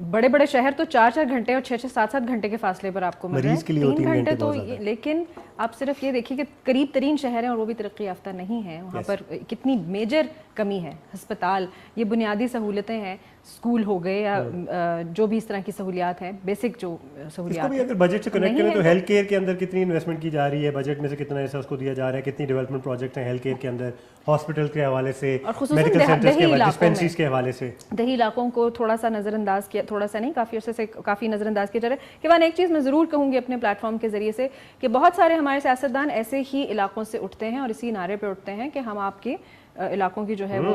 बड़े बड़े शहर तो 4-4 घंटे और 6-6, 7-7 घंटे के फासले पर आपको मिल रहा है। 3 घंटे तो लेकिन आप सिर्फ ये देखिए कि करीब तरीन शहर हैं और वो भी तरक्की याफ्ता नहीं है, वहाँ पर कितनी मेजर कमी है। अस्पताल, ये बुनियादी सहूलतें हैं स्कूल हो गए या जो भी इस तरह की सहूलियात हैं, बेसिक जो इसको सहूलियात भी हैं, अगर बजट से कनेक्ट नहीं करें तो है हेल्थ केयर के अंदर कितनी इन्वेस्टमेंट की जा रही है, बजट में से कितना हिस्सा उसको दिया जा रहा है, कितनी डेवलपमेंट प्रोजेक्ट हैं हेल्थ केयर के अंदर, हॉस्पिटल के हवाले से, और खुसूसन मेडिकल सेंटर्स देही के हवाले, इलाकों डिस्पेंसरीज में। के हवाले से दही इलाकों को थोड़ा सा नज़रअंदाज किया, थोड़ा सा नहीं काफ़ी अर्से से काफ़ी नज़रअंदाज किया जा रहा है। कि वहाँ एक चीज़ मैं ज़रूर कहूँगी अपने प्लेटफॉर्म के ज़रिए से कि बहुत सारे हमारे सियासतदान ऐसे ही इलाकों से उठते हैं और इसी नारे पे उठते हैं कि हम आपके इलाकों की जो है वो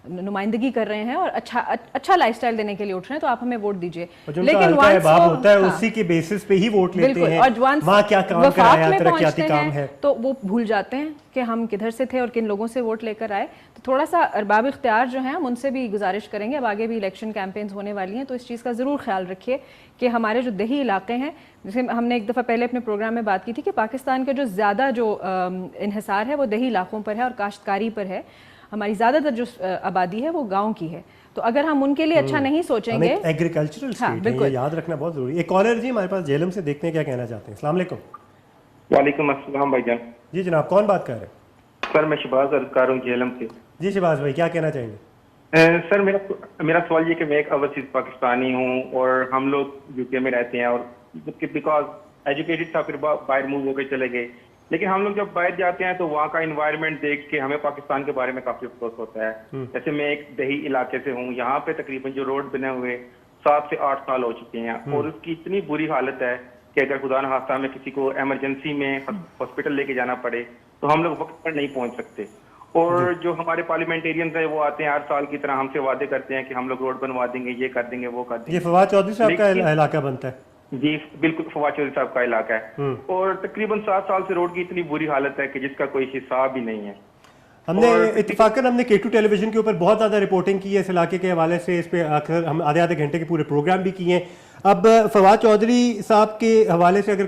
नुमाइंदगी कर रहे हैं और अच्छा लाइफस्टाइल देने के लिए उठ रहे हैं, तो आप हमें वोट दीजिए। लेकिन बाब होता है उसी के बेसिस पे ही वोट लेते हैं, और वहाँ क्या काम कराया, तरक्याती काम है, तो वो भूल जाते हैं कि हम किधर से थे और किन लोगों से वोट लेकर आए। तो थोड़ा सा अरबाब इख्तियार जो हैं हम उनसे भी गुजारिश करेंगे, अब आगे भी इलेक्शन कैंपेन्स होने वाली हैं, तो इस चीज़ का ज़रूर ख्याल रखिए कि हमारे जो दही इलाके हैं, जैसे हमने एक दफ़ा पहले अपने प्रोग्राम में बात की थी कि पाकिस्तान का जो ज़्यादा जो इन्हिसार है वो दही इलाकों पर है और काश्तकारी पर है। हमारी ज़्यादातर जो आबादी है वो गाँव की है, तो अगर हम उनके लिए अच्छा नहीं सोचेंगे, एग्रीकल्चरल स्टेट है, ये याद रखना बहुत जरूरी है। एक कॉलर जी हमारे पास जेलम से, देखते हैं क्या कहना चाहते हैं। अस्सलाम वालेकुम। वालेकुम अस्सलाम भाईजान। जी जनाब, कौन बात कर रहे हैं? सर मैं शहबाज अर्ज कर रहा हूँ जेलम से। जी शहबाज भाई, क्या कहना चाहेंगे? सर मेरा सवाल ये कि मैं एक ओवरसीज पाकिस्तानी हूँ और हम लोग यूके में रहते हैं और बिकॉज एजुकेटेड था, फिर बाहर मूव होकर चले गए, लेकिन हम लोग जब बाहर जाते हैं तो वहाँ का इन्वायरमेंट देख के हमें पाकिस्तान के बारे में काफी अफसोस होता है। जैसे मैं एक दही इलाके से हूँ, यहाँ पे तकरीबन जो रोड बने हुए 7 से 8 साल हो चुके हैं और उसकी इतनी बुरी हालत है कि अगर खुदा न खास्ता में किसी को इमरजेंसी में हॉस्पिटल लेके जाना पड़े तो हम लोग वक्त पर नहीं पहुंच सकते। और जो हमारे पार्लियामेंटेरियंस है वो आते हैं हर साल की तरह हमसे वादे करते हैं कि हम लोग रोड बनवा देंगे, ये कर देंगे, वो कर देंगे। ये फवाद चौधरी साहब का इलाका बनता है? जी बिल्कुल, फवाद चौधरी साहब का इलाका है और तकरीबन 7 साल से रोड की इतनी बुरी हालत है कि जिसका कोई हिसाब ही नहीं है। हमने इत्तेफाकन हमने K2 टेलीविजन के ऊपर बहुत ज़्यादा रिपोर्टिंग की है इस इलाके के हवाले से, इस पे अक्सर हम आधे घंटे के पूरे प्रोग्राम भी किए हैं। अब फवाद चौधरी साहब के हवाले से अगर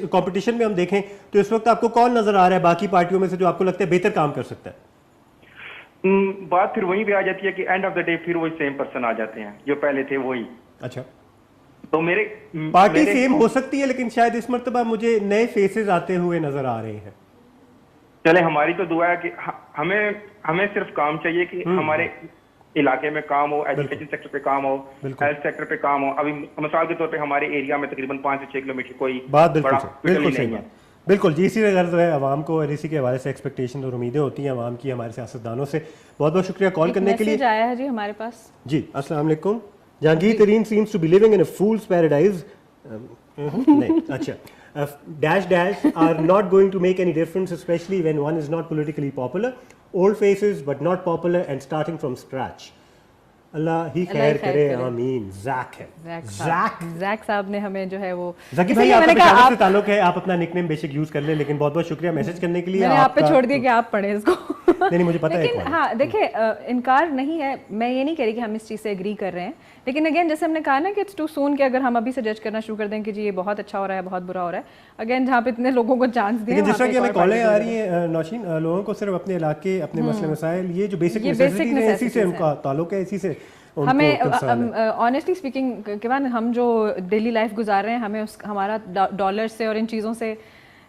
कंपटीशन में हम देखें तो इस वक्त आपको कौन नजर आ रहा है बाकी पार्टियों में से जो आपको लगता है बेहतर काम कर सकता है? बात फिर वहीं पे आ जाती है कि एंड ऑफ द डे फिर वही सेम पर्सन आ जाते हैं जो पहले थे वही। अच्छा, तो पार्टी सेम हो सकती है लेकिन शायद इस मर्तबा मुझे नए फेसेस आते हुए नजर आ रहे हैं। चले, हमारी तो दुआ है कि हमें सिर्फ काम चाहिए कि हमारे इलाके में काम हो, एजुकेशन सेक्टर पे काम हो, हेल्थ सेक्टर पे काम हो। अभी मिसाल के तौर पे हमारे एरिया में तकरीबन 5 से 6 किलोमीटर कोई बात बड़ा हॉस्पिटल नहीं है। बिल्कुल जी, इसी गर्ज है आवाम को और इसी के हवाले से एक्सपेक्टेशन और उम्मीदें होती हैं आवाम की हमारे सियासतदानों से। बहुत बहुत शुक्रिया कॉल करने के लिए। आया है जी हमारे पास। जी अस्सलाम वालेकुम। Jahangir Tareen seems to be living in a fool's paradise. नहीं, अच्छा, dash are not going to make any difference, especially when one is not politically popular. Old faces but not popular and starting from scratch. अल्लाह ही खैर करे, आमीन। Zac है, Zac साहब ने हमें जो है वो, ज़की भाई आपका पेशावर से ताल्लुक है, आप अपना निकनेम बेशक यूज कर लें, लेकिन बहुत बहुत शुक्रिया मैसेज करने के लिए। मैंने आप पे छोड़ दिया कि आप पढ़ें इसको। नहीं मुझे पता है। लेकिन हाँ देखिए, इनकार नहीं है, मैं ये नहीं कह रही कि हम इस चीज़ से एग्री कर रहे हैं, लेकिन अगेन जैसे हमने कहा ना कि इट्स टू सून कि अगर हम अभी से जज करना शुरू कर दें कि जी ये बहुत अच्छा हो रहा है, बहुत बुरा हो रहा है, अगेन जहाँ पे इतने लोगों को चांस दिया। जिस तरह की हमें कॉलें आ रही हैं नौशीन, लोगों को सिर्फ अपने इलाके, अपने मसले मसाइल, ये जो बेसिक नेसेसिटीज है इसी से उनका ताल्लुक है, इसी से हमें ऑनेस्टली स्पीकिंग किवान हम जो डेली लाइफ गुजार रहे हैं हमें हमारा डॉलर से और इन चीज़ों से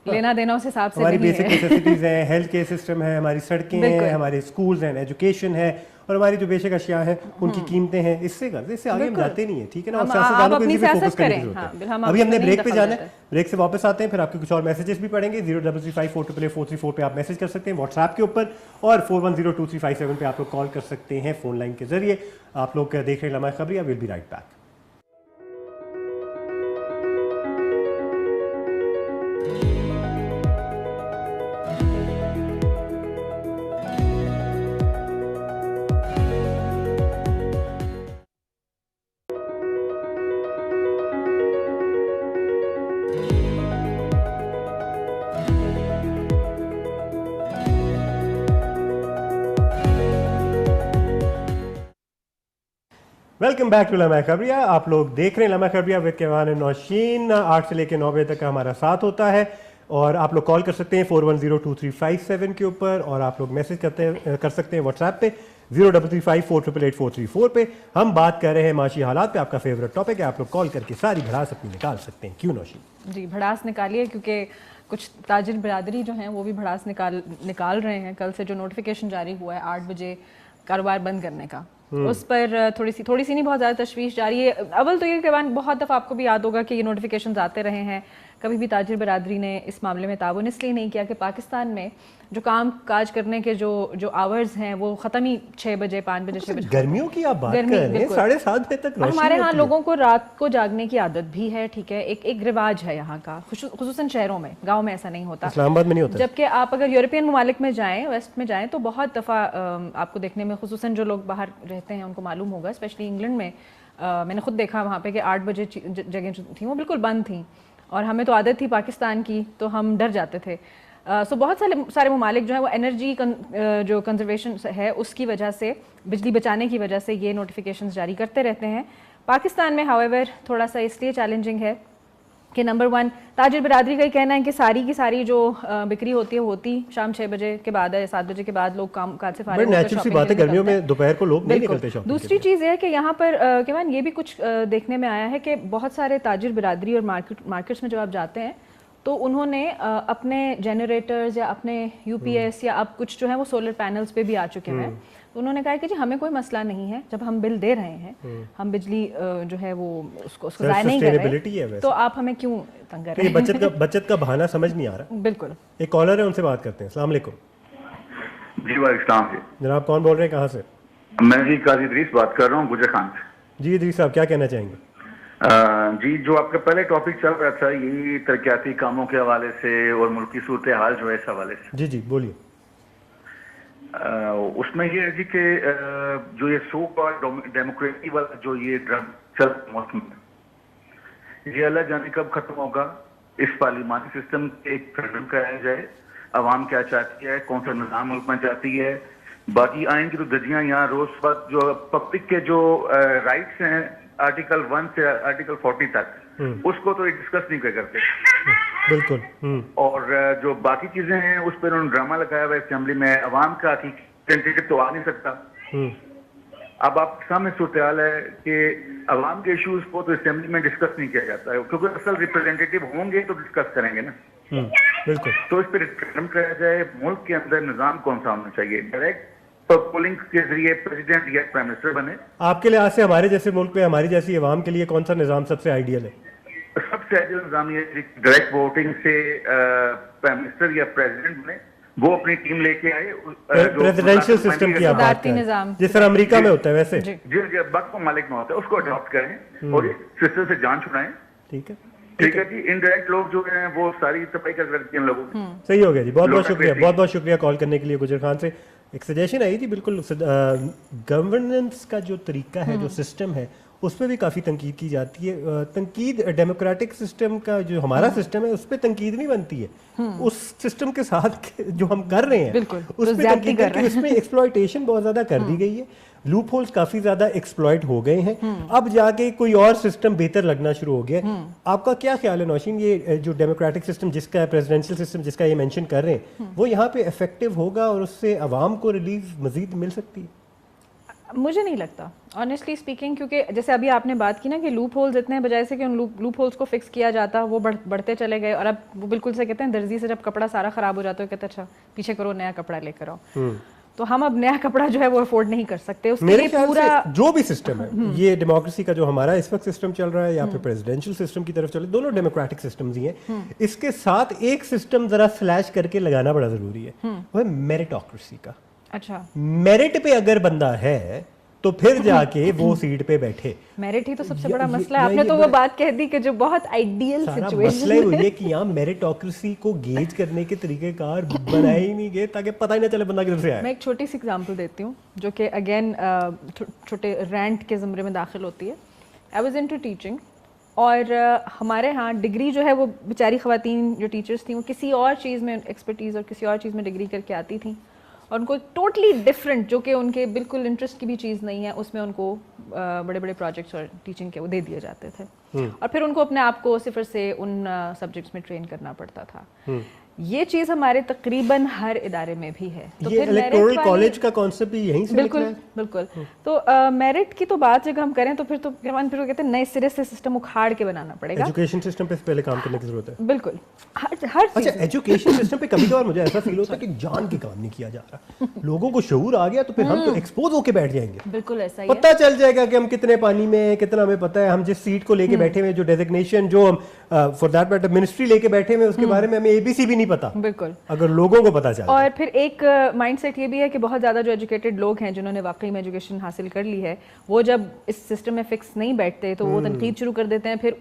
लेना देना उस हिसाब से हमारी नहीं बेसिक नेसेसिटीज हैं, हेल्थ केयर सिस्टम है, हमारी सड़कें हैं, हमारे स्कूल्स हैं, एजुकेशन है और हमारी जो बेसिक अशिया हैं उनकी कीमतें हैं। इससे आगे हम जाते नहीं है, ठीक है ना। और सियासतदानों को इसी पे फोकस करने की जरूरत है। अभी हमने ब्रेक पे जाना है, ब्रेक से वापस आते हैं, फिर आपके कुछ और मैसेजेस भी पढ़ेंगे। 03354884434 पे आप मैसेज कर सकते हैं व्हाट्सएप के ऊपर, और 41023557 पे आप लोग कॉल कर सकते हैं फोन लाइन के जरिए। आप लोग देख रहे हैं Lamha Khabariya, will be right back. Welcome back to Lamha Khabariya. आप लोग देख रहे हैं लम्हा खबरिया विद केवान नौशीन। 8 से लेकर 9 बजे तक का हमारा साथ होता है और आप लोग कॉल कर सकते हैं 41023557 के ऊपर, और आप लोग मैसेज कर सकते हैं व्हाट्सएप पे 03354888434 पे। हम बात कर रहे हैं माशी हालात पे, आपका फेवरेट टॉपिक है। आप लोग कॉल करके सारी भड़ास अपनी निकाल सकते हैं। क्यों नौशीन? जी भड़ास निकालिए, क्योंकि कुछ ताजिर बिरादरी जो हैं वो भी भड़ास निकाल रहे हैं। कल से जो नोटिफिकेशन जारी हुआ है 8 बजे कारोबार बंद करने का, उस पर थोड़ी सी नहीं बहुत ज़्यादा तशवीश जारी है। अव्वल तो ये कि बहुत दफ़ा आपको भी याद होगा कि ये नोटिफिकेशंस आते रहे हैं, कभी भी ताजिर बरादरी ने इस मामले में ताउन इसलिए नहीं किया कि पाकिस्तान में जो काम काज करने के जो आवर्स हैं वो ख़त्म ही 6 बजे 5 बजे 6 बजे। गर्मियों की आप बात कर रहे हैं, 7:30 बजे तक और हमारे यहाँ रोशनी लोगों को रात को जागने की आदत भी है, ठीक है, एक रिवाज है यहाँ का, खुसूसन शहरों में, गाँव में ऐसा नहीं होता, इस्लामाबाद में नहीं होता। जबकि आप अगर यूरोपियन ममालिक में जाएं, वेस्ट में जाएं, तो बहुत दफ़ा आपको देखने में, खुसूसन जो लोग बाहर रहते हैं उनको मालूम होगा, स्पेशली इंग्लैंड में मैंने खुद देखा वहाँ पे कि 8 बजे जगह थी वो बिल्कुल बंद थी, और हमें तो आदत थी पाकिस्तान की, तो हम डर जाते थे। सो बहुत सारे ममालिक जो है वो एनर्जी जो कंजर्वेशन है उसकी वजह से, बिजली बचाने की वजह से ये नोटिफिकेशंस जारी करते रहते हैं। पाकिस्तान में हाउएवर थोड़ा सा इसलिए चैलेंजिंग है कि नंबर 1 ताजिर बरादरी का ही कहना है कि सारी की सारी जो बिक्री होती है होती शाम 6 बजे के बाद है, 7 बजे के बाद लोग काम काज से फारिग होकर नेचुरल सी बात है, गर्मियों में दोपहर को लोग नहीं निकलते शॉपिंग। दूसरी चीज़ है कि यहाँ पर केवल ये भी कुछ देखने में आया है कि बहुत सारे ताजिर बरादरी और मार्केट्स में जब आप जाते हैं तो उन्होंने अपने जनरेटर्स या अपने यूपीएस या अब कुछ जो है वो सोलर पैनल्स पे भी आ चुके हैं, तो उन्होंने कहा कि जी हमें कोई मसला नहीं है, जब हम बिल दे रहे हैं, हम बिजली जो है वो उसको ज़ाया नहीं कर रहे, तो आप हमें क्यों तंग कर रहे हैं। बचत का बहाना समझ नहीं आ रहा। बिल्कुल। एक कॉलर है, उनसे बात करते हैं। अस्सलाम वालेकुम जी। वालेकुम जी। जनाब कौन बोल रहे हैं, कहाँ से? मैं जी काजी इदरीस बात कर रहा हूँ गुजर खान से। जी इदरीस साहब, क्या कहना चाहेंगे? जी, जो आपका पहले टॉपिक चल रहा था यही तरक्याती कामों के हवाले से और मुल्क की सूरत हाल जो है इस हवाले से। जी बोलिए। उसमें ये है जी कि जो ये सो कॉल्ड डेमोक्रेसी वाला जो ये ड्रग चल मौसम ये अल्लाह जाने कब खत्म होगा। इस पार्लिमानी सिस्टम एक खत्म कराया जाए, अवाम क्या चाहती है, कौन सा निज़ाम मुल्क में चाहती है। बाकी आइन की तो धज्जियां यहाँ रोज वक्त जो पब्लिक के जो राइट्स हैं आर्टिकल 1 से आर्टिकल 40 तक उसको तो डिस्कस नहीं करते। बिल्कुल। और जो बाकी चीजें हैं उस पर उन्होंने ड्रामा लगाया हुआ है असेंबली में। अवाम का रिप्रेजेंटेटिव तो आ नहीं सकता। अब आप सामने सूरत हाल है कि अवाम के इश्यूज को तो असेंबली में डिस्कस नहीं किया जाता है, क्योंकि असल रिप्रेजेंटेटिव होंगे तो डिस्कस करेंगे ना। बिल्कुल। तो इस पर रिफरेंडम कराया जाए। मुल्क के अंदर निजाम कौन सा होना चाहिए, डायरेक्ट पोलिंग के जरिए प्रेसिडेंट या प्राइम मिनिस्टर बने। आपके लिहाज से हमारे जैसे मुल्क में हमारी जैसी अवाम के लिए कौन सा निजाम सबसे आइडियल है? सबसे आइडियल निजाम ये डायरेक्ट वोटिंग से प्राइम मिनिस्टर या प्रेसिडेंट बने, वो अपनी टीम लेके आए। प्रेसिडेंशियल सिस्टम की आप बात कर रहे हैं, जिस तरह अमेरिका में होता है वैसे जी बाकी ममालिक में होता है, उसको अडॉप्ट करें और इस सिस्टम से जान छुड़ाएं। ठीक है जी। इनडायरेक्ट लोग जो हैं वो सारी सफाई कर करते हैं लोगों की। सही हो गया जी, बहुत बहुत शुक्रिया कॉल करने के लिए गुजर खान से। एक सजेशन आई थी, बिल्कुल गवर्नेंस का जो तरीका है, जो सिस्टम है, उस पर भी काफ़ी तनकीद की जाती है। तनकीद डेमोक्रेटिक सिस्टम का जो हमारा सिस्टम है उस पर तनकीद नहीं बनती है, उस सिस्टम के साथ जो हम कर रहे हैं उस पर तनकीद करके उसमें एक्सप्लॉयटेशन बहुत ज़्यादा कर दी गई है। लूप होल्स काफ़ी ज़्यादा एक्सप्लॉयट हो गए हैं। अब जाके कोई और सिस्टम बेहतर लगना शुरू हो गया। आपका क्या ख्याल है नौशीन, ये जो डेमोक्रेटिक सिस्टम जिसका प्रेसिडेंशियल सिस्टम जिसका ये मेंशन कर रहे हैं, वो यहाँ पे इफेक्टिव होगा और उससे अवाम को रिलीफ मजीद मिल सकती है? मुझे नहीं लगता ऑनेस्टली स्पीकिंग, क्योंकि जैसे अभी आपने बात की ना कि लूप होल्स इतने बजाय से कि उन लूप होल्स को फिक्स किया जाता, वो बढ़ते चले गए। और अब वो बिल्कुल से कहते हैं दर्जी से जब कपड़ा सारा खराब हो जाता है, कहते अच्छा पीछे करो, नया कपड़ा लेकर आओ। तो हम अब नया कपड़ा जो है वो अफोर्ड नहीं कर सकते। उसके मेरे लिए ख्याल पूरा से जो भी सिस्टम है, ये डेमोक्रेसी का जो हमारा इस वक्त सिस्टम चल रहा है या फिर प्रेसिडेंशियल सिस्टम की तरफ चले, दोनों डेमोक्रेटिक सिस्टम्स ही हैं। इसके साथ एक सिस्टम जरा स्लैश करके लगाना बड़ा जरूरी है, वो है मेरिटोक्रेसी का। अच्छा, मेरिट पे अगर बंदा है तो फिर जाके वो सीट पे बैठे। मेरिट ही तो सबसे बड़ा मसला है। आपने तो वो बात कह दी कि जो बहुत आइडियल सिचुएशन है वो ये कि यहाँ मेरिटोक्रेसी को गेज करने के तरीकेकार बनाए ही नहीं गए ताकि पता ही ना चले बंदा किधर से आया। मैं एक छोटी सी एग्जांपल देती हूँ जो कि अगेन छोटे रेंट के ज़मरे में दाखिल होती है। आई वाज इनटू टीचिंग और हमारे यहाँ डिग्री जो है वो बेचारी ख़वातीन जो टीचर्स थी वो किसी और चीज़ में एक्सपर्टीज़ और किसी और चीज़ में डिग्री करके आती थी और उनको टोटली डिफरेंट जो कि उनके बिल्कुल इंटरेस्ट की भी चीज़ नहीं है उसमें उनको बड़े बड़े प्रोजेक्ट्स और टीचिंग के वो दे दिए जाते थे और फिर उनको अपने आप को सिफर से उन सब्जेक्ट्स में ट्रेन करना पड़ता था। ये चीज हमारे तकरीबन हर इदारे में भी है। तो ये फिर मेरिट इलेक्टोरल वाली- कॉलेज का कॉन्सेप्ट भी यहीं से बिल्कुल निकला है? बिल्कुल। तो मेरिट की तो बात जब हम करें तो फिर वो कहते हैं नए सिरे से सिस्टम उखाड़ के बनाना पड़ेगा। एजुकेशन सिस्टम पे पहले काम करने की जरूरत है। बिल्कुल हर अच्छा, चीज एजुकेशन सिस्टम पे कभी कभार मुझे ऐसा फील होता है कि जान के काम नहीं किया जा रहा। लोगों को शऊर आ गया तो फिर हम तो एक्सपोज होके बैठ जाएंगे। बिल्कुल ऐसा ही है। पता चल जाएगा कि हम कितने पानी में हैं, कितना हमें पता है। हम जिस सीट को लेके बैठे हुए, जो डेजिग्नेशन, जो हम फॉर दैट मैटर मिनिस्ट्री लेके बैठे हुए, उसके बारे में हमें एबीसी भी नहीं पता, बिल्कुल। अगर लोगों को पता चले। और फिर एक माइंडसेट ये भी है कि बहुत ज़्यादा जो एजुकेटेड लोग हैं जिन्होंने वाकई में एजुकेशन हासिल कर ली है, वो जब इस सिस्टम में फिक्स नहीं बैठते तो वो तनकीद शुरू कर देते हैं। फिर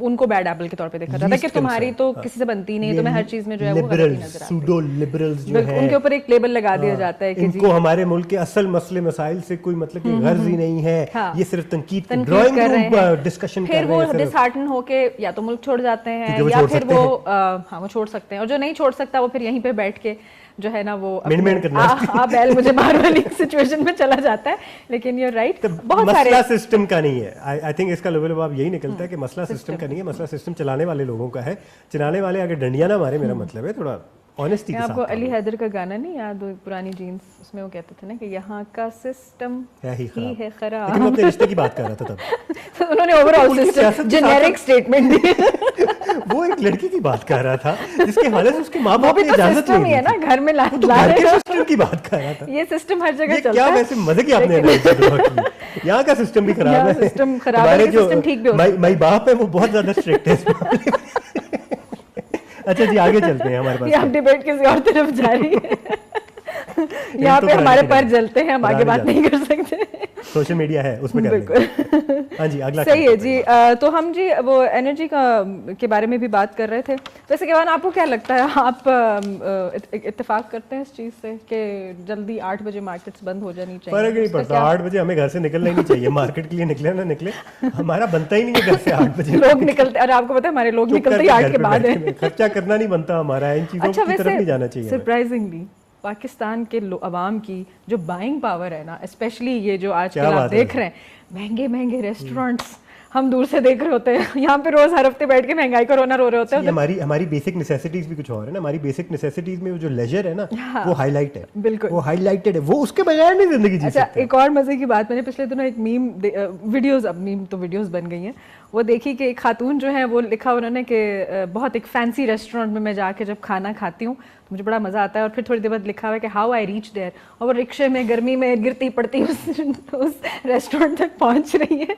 उनको बैड एप्पल के तौर पे देखा जाता है कि Least तुम्हारी concern, तो हाँ। किसी से बनती नहीं है, तुम्हें हर चीज़ में जो है वो गलती लिबरल्स, नजर आती है। सूडो लिबरल्स जो बिल्कुल, है, उनके ऊपर एक लेबल लगा दिया जाता है कि जी इनको हमारे मुल्क के असल मसले मसाइल से कोई मतलब की गर्ज ही नहीं है। हाँ। ये सिर्फ तनकीद तनकीद ड्राइंग कर रहे रूम हैं। डिस्कशन कर फिर रहे वो हैं सिर्फ। डिसहार्टन होके या तो मुल्क छोड़ जाते हैं क्योंकि वो या छोड़ फिर सकते वो हाँ वो छोड़ सकते हैं, और जो नहीं छोड़ सकता वो फिर यहीं पे बैठ के जो है ना वो मेन करना बैल मुझे मार वाली सिचुएशन में चला जाता है। लेकिन यू राइट, बहुत सारे मसला सिस्टम का नहीं है। आई थिंक इसका लेवल अब यही निकलता है कि मसला सिस्टम का नहीं है, मसला सिस्टम चलाने वाले लोगों का है। चलाने वाले आगे डंडिया ना मारे, मेरा मतलब है थोड़ा ऑनेस्टी के मैं साथ। आपको अली हैदर का गाना नहीं याद, वो पुरानी जीन्स, उसमें वो कहते थे ना कि यहाँ का सिस्टम है ही ही है खराब। लेकिन वो अपने रिश्ते की बात कर रहा था तब। तो उन्होंने ओवरऑल पुलिस सिस्टम सियासत के साथ- जेनेरिक स्टेटमेंट दी। वो एक लड़की की बात कर रहा था जिसके हवाले से उसके माँ वो बाप भी ने तो इजाजत सिस्टम ही नहीं है ना, दी। घर में ला वो तो ला घर रहे के हो। सिस्टम की बात कर रहा था। ये सिस्टम हर जगह ये चलता क्या है। वैसे मजे की आपने एनालिसिस की। यहाँ का सिस्टम भी खराब यहाँ है। सिस्टम खराब है, हमारे लेकिन सिस्टम ठीक भी हो सकता है। माई बाप है वो बहुत ज्यादा स्ट्रिक्ट है इस मामले में। अच्छा जी, आगे चलते हैं हमारे ये पास। अब डिबेट किसी और तरफ जा रही है। यहाँ तो पे हमारे पुरानी पर बात। जलते हैं, हम आगे बात पुरानी नहीं कर सकते। सोशल मीडिया है, उसमें कर लेंगे। हाँ जी, अगला सही है टॉपिक जी। तो हम जी वो एनर्जी का के बारे में भी बात कर रहे थे। वैसे केवान, आपको क्या लगता है, आप इत्तेफाक करते हैं इस चीज़ से कि जल्दी 8 बजे मार्केट्स बंद हो जानी चाहिए? फर्क नहीं उसका पड़ता, क्या- 8 बजे हमें घर से निकलना ही नहीं चाहिए। मार्केट के लिए निकले ना निकले, हमारा बनता ही नहीं है घर से 8 बजे। लोग निकलते, और आपको पता है हमारे लोग चुप निकलते ही करके 8 घर के पे बाद बैठ है। के खर्चा करना नहीं बनता हमारा, इन चीजों अच्छा, की तरफ नहीं जाना चाहिए हमें। सरप्राइजिंगली पाकिस्तान के अवाम की जो बाइंग पावर है ना, स्पेशली ये जो आजकल क्या आप बात है। देख रहे हैं, महंगे महंगे रेस्टोरेंट्स हम दूर से देख रहे होते हैं, यहाँ पे रोज हर हफ्ते बैठ के महंगाई का रोना रो रहे होते ये हैं। हमारी बेसिक नेसेसिटीज भी कुछ और है ना। हमारी बेसिक नेसेसिटीज में वो जो लेजर है ना, वो हाईलाइट है, बिल्कुल। वो हाईलाइटेड है, वो उसके बगैर नहीं जिंदगी जी अच्छा, सकते। एक और मजे की बात, मैंने पिछले दिनों एक मीम वीडियोस, अब मीम तो वीडियोस बन गई हैं, वो देखी कि एक खातून जो है वो लिखा उन्होंने कि बहुत एक फैंसी रेस्टोरेंट में मैं जाके जब खाना खाती हूँ तो मुझे बड़ा मजा आता है, और फिर थोड़ी देर बाद लिखा हुआ है कि हाउ आई रीच देयर, और वो रिक्शे में गर्मी में गिरती पड़ती उस रेस्टोरेंट तक पहुंच रही है।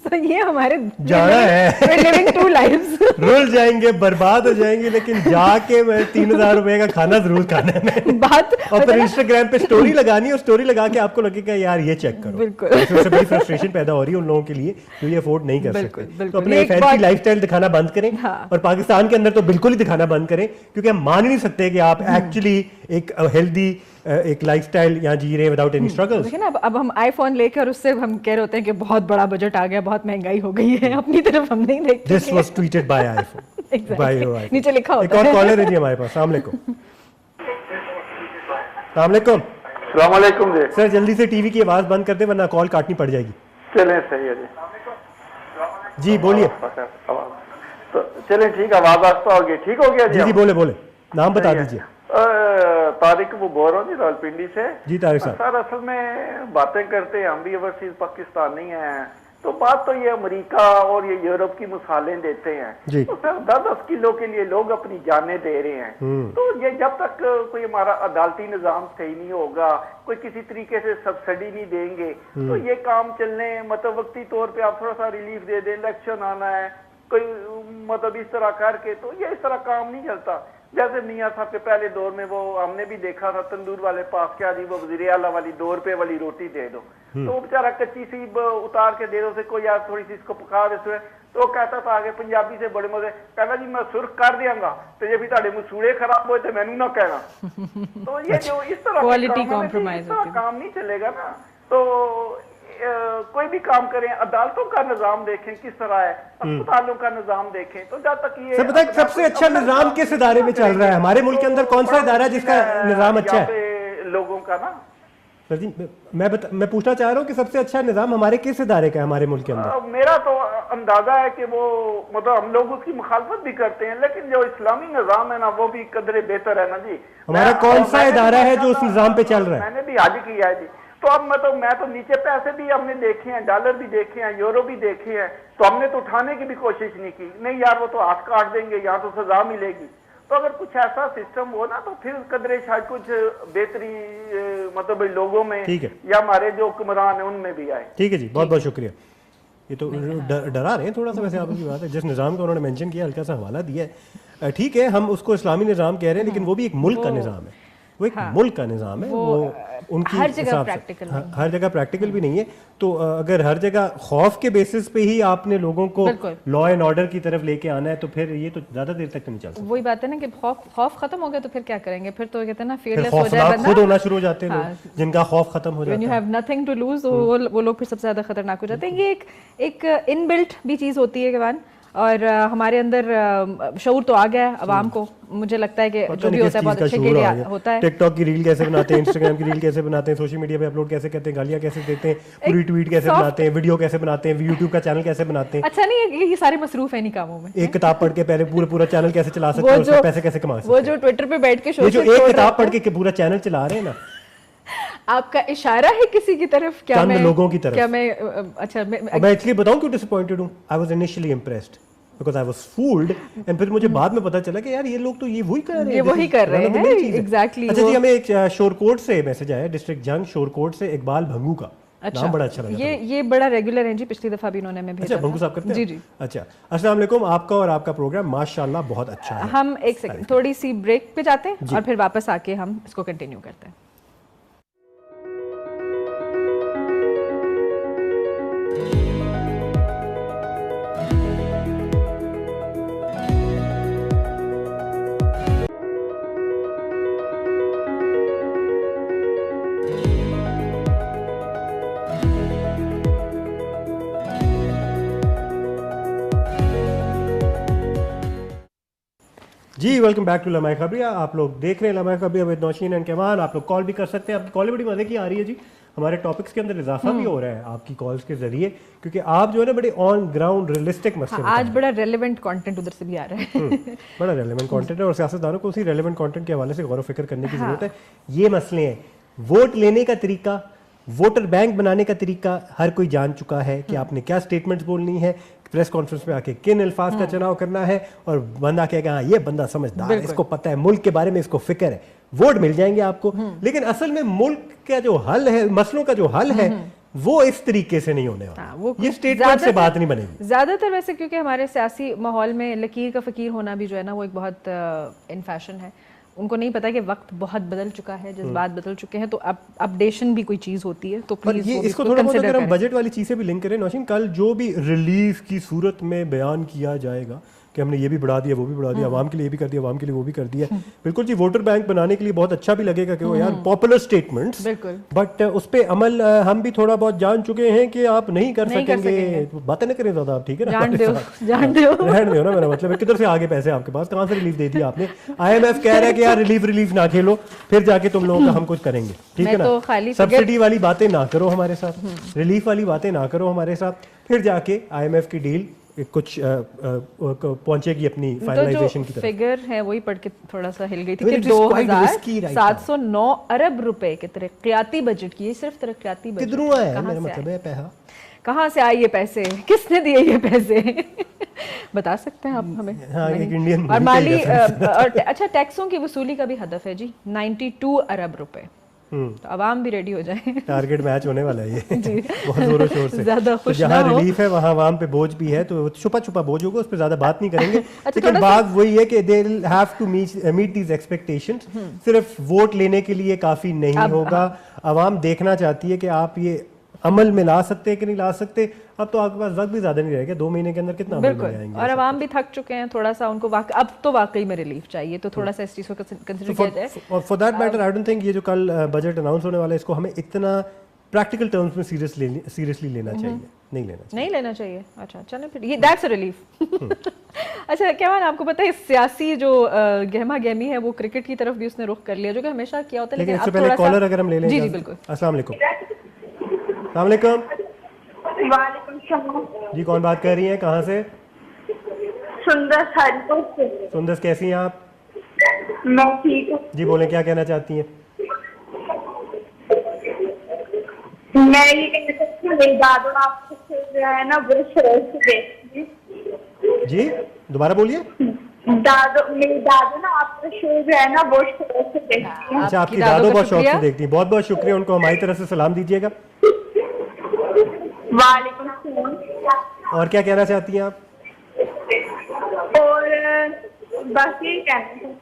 तो ये हमारे जाना है। Living to lives. रुल जाएंगे, बर्बाद हो जाएंगे, लेकिन जाके मैं 3000 रुपए का खाना जरूर खाना है मैंने। बात और फिर इंस्टाग्राम पे स्टोरी लगानी है, और स्टोरी लगा के आपको लगेगा यार ये चेक करो। बिल्कुल। ऐसे उससे बड़ी फ्रस्ट्रेशन पैदा हो रही है उन लोगों के लिए जो ये अफोर्ड नहीं कर बिल्कुल, सकते। बिल्कुल। तो अपने ये एक फैंसी बहुत- लाइफस्टाइल दिखाना बंद करें। हाँ। और पाकिस्तान के अंदर तो बिल्कुल ही दिखाना बंद करें, क्योंकि हम मान ही नहीं सकते कि आप एक्चुअली एक हेल्दी एक लाइफस्टाइल यहाँ जी रहे हैं विदाउट एनी स्ट्रगल्स। देखिए ना, अब हम आईफोन लेके और उससे हम कह रहे होते हैं कि बहुत बड़ा बजट आ गया, बहुत महंगाई हो गई है, अपनी तरफ हम नहीं देखते। This was tweeted by iPhone. Exactly. नीचे लिखा एक होता और है। कॉलर है जी हमारे पास। अस्सलाम वालेकुम। अस्सलाम वालेकुम अस्सलाम वालेकुम जी। सर, जल्दी से टीवी की आवाज बंद कर दे वरना कॉल काटनी पड़ जाएगी। चलें, सही है जी। जी बोलिए। तो चलें, ठीक है, आवाज आस्ता होगी, ठीक हो गया जी। जी जी बोले बोले, नाम बता सही है। दीजिए। तारिक वो बोल रहा हूँ जी, रावलपिंडी से। जी तारिक साहब। सर, असल में बातें करते हैं, हम भी ओवरसीज पाकिस्तानी हैं, तो बात तो ये अमेरिका और ये यूरोप की मिसालें देते हैं। जी। तो सर 10-10 किलो के लिए लोग अपनी जानें दे रहे हैं। तो ये जब तक कोई हमारा अदालती निजाम सही नहीं होगा, कोई किसी तरीके से सब्सिडी नहीं देंगे, तो ये काम चलने मतलब वक्ती तौर पे आप थोड़ा सा रिलीफ दे दें, इलेक्शन आना है, कोई मतलब इस तरह करके, तो ये इस तरह काम नहीं चलता। जैसे मियाँ साहब के पहले दौर में वो हमने भी देखा था, तंदूर वाले पास क्या जी, वो वज़ीर आला वाली 2 रुपए वाली रोटी दे दो, तो वो बेचारा कच्ची सी उतार के दे दो से कोई यार थोड़ी सी इसको पका दे, तो कहता था आगे पंजाबी से बड़े मजे, कहता जी मैं सुर्ख कर दियांगा तो ये भी ताड़े मुसूड़े खराब होए तो मैनू ना कहना। तो ये जो इस तरह क्वालिटी के काम है, कॉम्प्रोमाइज इस तरह काम नहीं चलेगा ना। तो कोई भी काम करें, अदालतों का निजाम देखें किस तरह है, अस्पतालों का निजाम देखें, तो जब तक ये सर पता है सबसे अच्छा निजाम किस इदारे में चल रहा है हमारे मुल्क के अंदर? कौन सा इदारा है जिसका निजाम अच्छा है? लोगों का ना सर जी मैं पूछना चाह रहा हूँ कि सबसे अच्छा निज़ाम हमारे किस इदारे का है हमारे मुल्क के अंदर? मेरा तो अंदाजा है कि वो मतलब हम लोग उसकी मुखालफत भी करते हैं, लेकिन जो इस्लामी निज़ाम है ना वो भी कदरे बेहतर है ना जी। हमारा कौन सा इदारा है जो उस निज़ाम पे चल रहा है? मैंने भी हज किया है जी, तो अब मैं तो नीचे पैसे भी हमने देखे हैं, डॉलर भी देखे हैं, यूरो भी देखे हैं, तो हमने तो उठाने की भी कोशिश नहीं की। नहीं यार वो तो हाथ काट देंगे, यहाँ तो सजा मिलेगी। तो अगर कुछ ऐसा सिस्टम हो ना तो फिर कदरे शायद कुछ बेहतरी मतलब लोगों में या हमारे जो हुक्मरान है उनमें भी आए। ठीक है जी, बहुत बहुत शुक्रिया। ये तो डरा रहे हैं थोड़ा सा वैसे आपकी बात है, जिस निज़ाम का उन्होंने मेंशन किया हल्का सा हवाला दिया है। ठीक है, हम उसको इस्लामी निज़ाम कह रहे हैं, लेकिन वो भी एक मुल्क का निज़ाम है, वो एक मुल्क का निज़ाम है, वो उनकी हर जगह प्रैक्टिकल हर जगह प्रैक्टिकल भी नहीं है। तो अगर हर जगह खौफ के बेसिस पे ही आपने लोगों को लॉ एंड ऑर्डर की तरफ लेके आना है तो फिर ये तो ज्यादा देर तक नहीं चल सकता। वही बात है ना कि खौफ खत्म हो गया तो फिर क्या करेंगे? फिर तो कहते हैं ना फियरलेस हो जाए बंदा, खुद होना शुरू हो जाते हैं लोग, जिनका खौफ खत्म हो जाता है। When you have nothing to lose, वो लोग फिर सबसे ज्यादा खतरनाक हो जाते हैं। ये एक इनबिल्ट भी चीज होती है केवान, और हमारे अंदर शऊर तो आ गया है अवाम को। मुझे लगता है कि जो भी होता है बहुत अच्छे के लिए होता है। टिकटॉक की रील कैसे बनाते हैं, इंस्टाग्राम की रील कैसे बनाते हैं, सोशल मीडिया पे अपलोड कैसे करते हैं, गालियां कैसे देते हैं, पूरी ट्वीट कैसे बनाते हैं, वीडियो कैसे बनाते हैं, यूट्यूब का चैनल कैसे बनाते हैं। अच्छा नहीं, ये सारे मसरूफ है नहीं कामों में। एक किताब पढ़ के पहले पूरा चैनल कैसे चला सकते हैं, उसमें पैसे कैसे कमा सकते हैं। वो जो ट्विटर पे बैठ के जो एक किताब पढ़ के पूरा चैनल चला रहे हैं ना, आपका इशारा है किसी की तरफ? क्या चंद लोगों की तरफ? क्या मैं अच्छा मैं एक्चुअली बताऊं क्यों डिसअपॉइंटेड हूं? I was initially impressed because I was fooled, and फिर मुझे बाद में पता चला कि यार ये लोग तो ये वही कर रहे हैं, ये वही कर रहे हैं एग्जैक्टली। अच्छा जी, हमें एक शोरकोट से मैसेज आया, डिस्ट्रिक्ट जंग शोरकोट से इकबाल भंगू का। अच्छा, नाम बड़ा अच्छा लगा। ये बड़ा रेगुलर है जी, पिछली दफा भी इन्होंने हमें भेजा। अच्छा, भंगू साहब करते हैं? जी जी। अच्छा, अस्सलाम वालेकुम, आपका और आपका प्रोग्राम माशाल्लाह बहुत अच्छा है। हम एक सेकंड थोड़ी सी ब्रेक पे जाते हैं और फिर वापस आके हम इसको कंटिन्यू करते हैं। जी welcome back to Lamha Khabariya. आप लोग देख रहे हैं लम्हा खबरिया विद नौशीन एंड कैवान। आप लोग कॉल भी कर सकते हैं, आपकी कॉल बड़ी मजे की आ रही है जी। हमारे टॉपिक्स के अंदर इजाफा भी हो रहा है आपकी कॉल्स के जरिए, क्योंकि आप जो है ना बड़े ऑन ग्राउंड रियलिस्टिक मसले आज बड़ा रेलेवेंट कंटेंट उधर से भी आ रहा है। बड़ा रेलेवेंट कंटेंट है और सियासतदानों को उसी रेलेवेंट कंटेंट के हवाले से गौर फिक्र करने की जरूरत है। ये मसले हैं, वोट लेने का तरीका, वोटर बैंक बनाने का तरीका हर कोई जान चुका है कि आपने क्या स्टेटमेंट्स बोलनी है, प्रेस कॉन्फ्रेंस में आके किन अल्फाज का चुनाव करना है, और बंदा कहेगा हाँ ये बंदा समझदार है, इसको पता है, मुल्क के बारे में इसको फिक्र है, वोट मिल जाएंगे आपको। लेकिन असल में मुल्क का जो हल है, मसलों का जो हल है, वो इस तरीके से नहीं होने वाला। ये स्टेटमेंट से बात नहीं बनेगी ज्यादातर वैसे, क्योंकि हमारे सियासी माहौल में लकीर का फकीर होना भी जो है ना वो एक बहुत इन फैशन है। उनको नहीं पता कि वक्त बहुत बदल चुका है, जज्बात बदल चुके हैं, तो अब अपडेशन भी कोई चीज होती है तो प्लीज ये इसको थोड़ा बहुत अगर हम बजट वाली चीजें भी लिंक करें नौशीन, कल जो भी रिलीफ की सूरत में बयान किया जाएगा कि हमने ये भी बढ़ा दिया, वो भी बढ़ा दिया, आवाम के लिए ये भी कर दिया, आवाम के लिए वो भी कर दिया, बिल्कुल जी वोटर बैंक बनाने के लिए बहुत अच्छा भी लगेगा कि वो यार पॉपुलर स्टेटमेंट्स, बट उस पे अमल हम भी थोड़ा बहुत जान चुके हैं कि आप नहीं कर सकेंगे। तो बातें न करें ज्यादा आप, ठीक है ना, जान दो रहने दो ना, मेरा मतलब है किधर से आगे पैसे आपके पास, कहाँ से रिलीफ दे दिया आपने? IMF कह रहा है कि यार रिलीफ ना खेलो, फिर जाके तुम लोगों का हम कुछ करेंगे, ठीक है ना। सब्सिडी वाली बातें ना करो हमारे साथ, रिलीफ वाली बातें ना करो हमारे साथ, फिर जाके IMF की डील कुछ पहुंचेगी अपनी फाइनलाइजेशन की तरफ। फिगर है वही पढ़ के थोड़ा सा हिल गई थी कि 2709 अरब रुपए के तरक्याती बजट की, सिर्फ तरक्याती बजट किधरों आया, मेरा मतलब है पैसा कहाँ से आए, ये पैसे किसने दिए, ये पैसे बता सकते हैं आप हमें? हाँ, एक इंडियन और माली और अच्छा टैक्सों की वसूली का भी हदफ है जी 92 अरब रुपए। तो आवाम भी रेडी हो जाए, टारगेट मैच होने वाला है ये बहुत जोरों शोर से। ज्यादा खुश जहाँ रिलीफ है वहाँ आवाम पे बोझ भी है, तो छुपा छुपा बोझ होगा, उस पर ज्यादा बात नहीं करेंगे। लेकिन बात वही है कि they will have to meet these expectations. सिर्फ वोट लेने के लिए काफी नहीं होगा, आवाम देखना चाहती है कि आप ये अमल में ला सकते हैं कि नहीं ला सकते। अब तो आपके पास वक्त भी ज्यादा नहीं रहेगा, 2 महीने के अंदर कितना अमल में आएंगे। और आवाम भी थक चुके हैं थोड़ा सा, उनको अब तो वाकई में रिलीफ चाहिए, तो थोड़ा सा इस चीज को कंसीडर किया जाए। For that matter I don't think ये जो कल बजट अनाउंस होने वाला है इसको हमें इतना प्रैक्टिकल टर्म्स में सीरियसली लेना चाहिए। नहीं लेना चाहिए। नहीं लेना चाहिए। अच्छा चलें फिर, ये दैट्स अ रिलीफ। अच्छा क्या आपको पता है सियासी जो गहमा गहमी है वो क्रिकेट की तरफ भी उसने रुख कर लिया, जो कि हमेशा किया होता है, लेकिन लेकिन इससे अब पहले थोड़ा सा कॉलर अगर हम ले लें। जी जी बिल्कुल। अस्सलाम वालेकुम। अस्सलाम वालेकुम वालेकुम सलाम। जी, कौन बात कर रही हैं, कहाँ से? सुंदर हरिपुर से। सुंदर, कैसी हैं आप? मैं ठीक हूँ। जी बोलें, क्या कहना चाहती हैं? मैं ये कहना चाहती हूँ मेरी दादू आपको जो है ना वो शोर से देखती है। जी दोबारा बोलिए। मेरी दादू ना आपका शो जो है ना वो शोर से देखती है। अच्छा, आपकी दादू दादू का बहुत शौक से शुक्रिया। देखती हैं, बहुत बहुत शुक्रिया, उनको हमारी तरफ से सलाम दीजिएगा। वालेकुम सलाम। और क्या कहना चाहती हैं आप? और बस ये कहना था।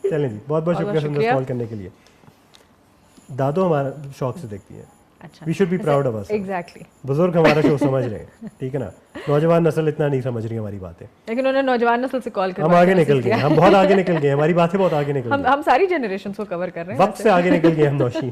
चलें जी, बहुत बहुत शुक्रिया सुंदर शुक्रिया। कॉल करने के लिए। दादू हमारा शौक से देखती है। अच्छा we should be proud of us. Exactly. बुजुर्ग हमारा शो समझ रहे हैं, ठीक है ना। नौजवान नस्ल इतना नहीं समझ रही हमारी बातें। लेकिन उन्होंने नौजवान नस्ल से कॉल कर हम आगे निकल गए, हम बहुत आगे निकल गए, हमारी बातें बहुत आगे निकल गई। हम सारी जनरेशन को कवर कर रहे हैं वक्त से आगे निकल गए हम नौशी।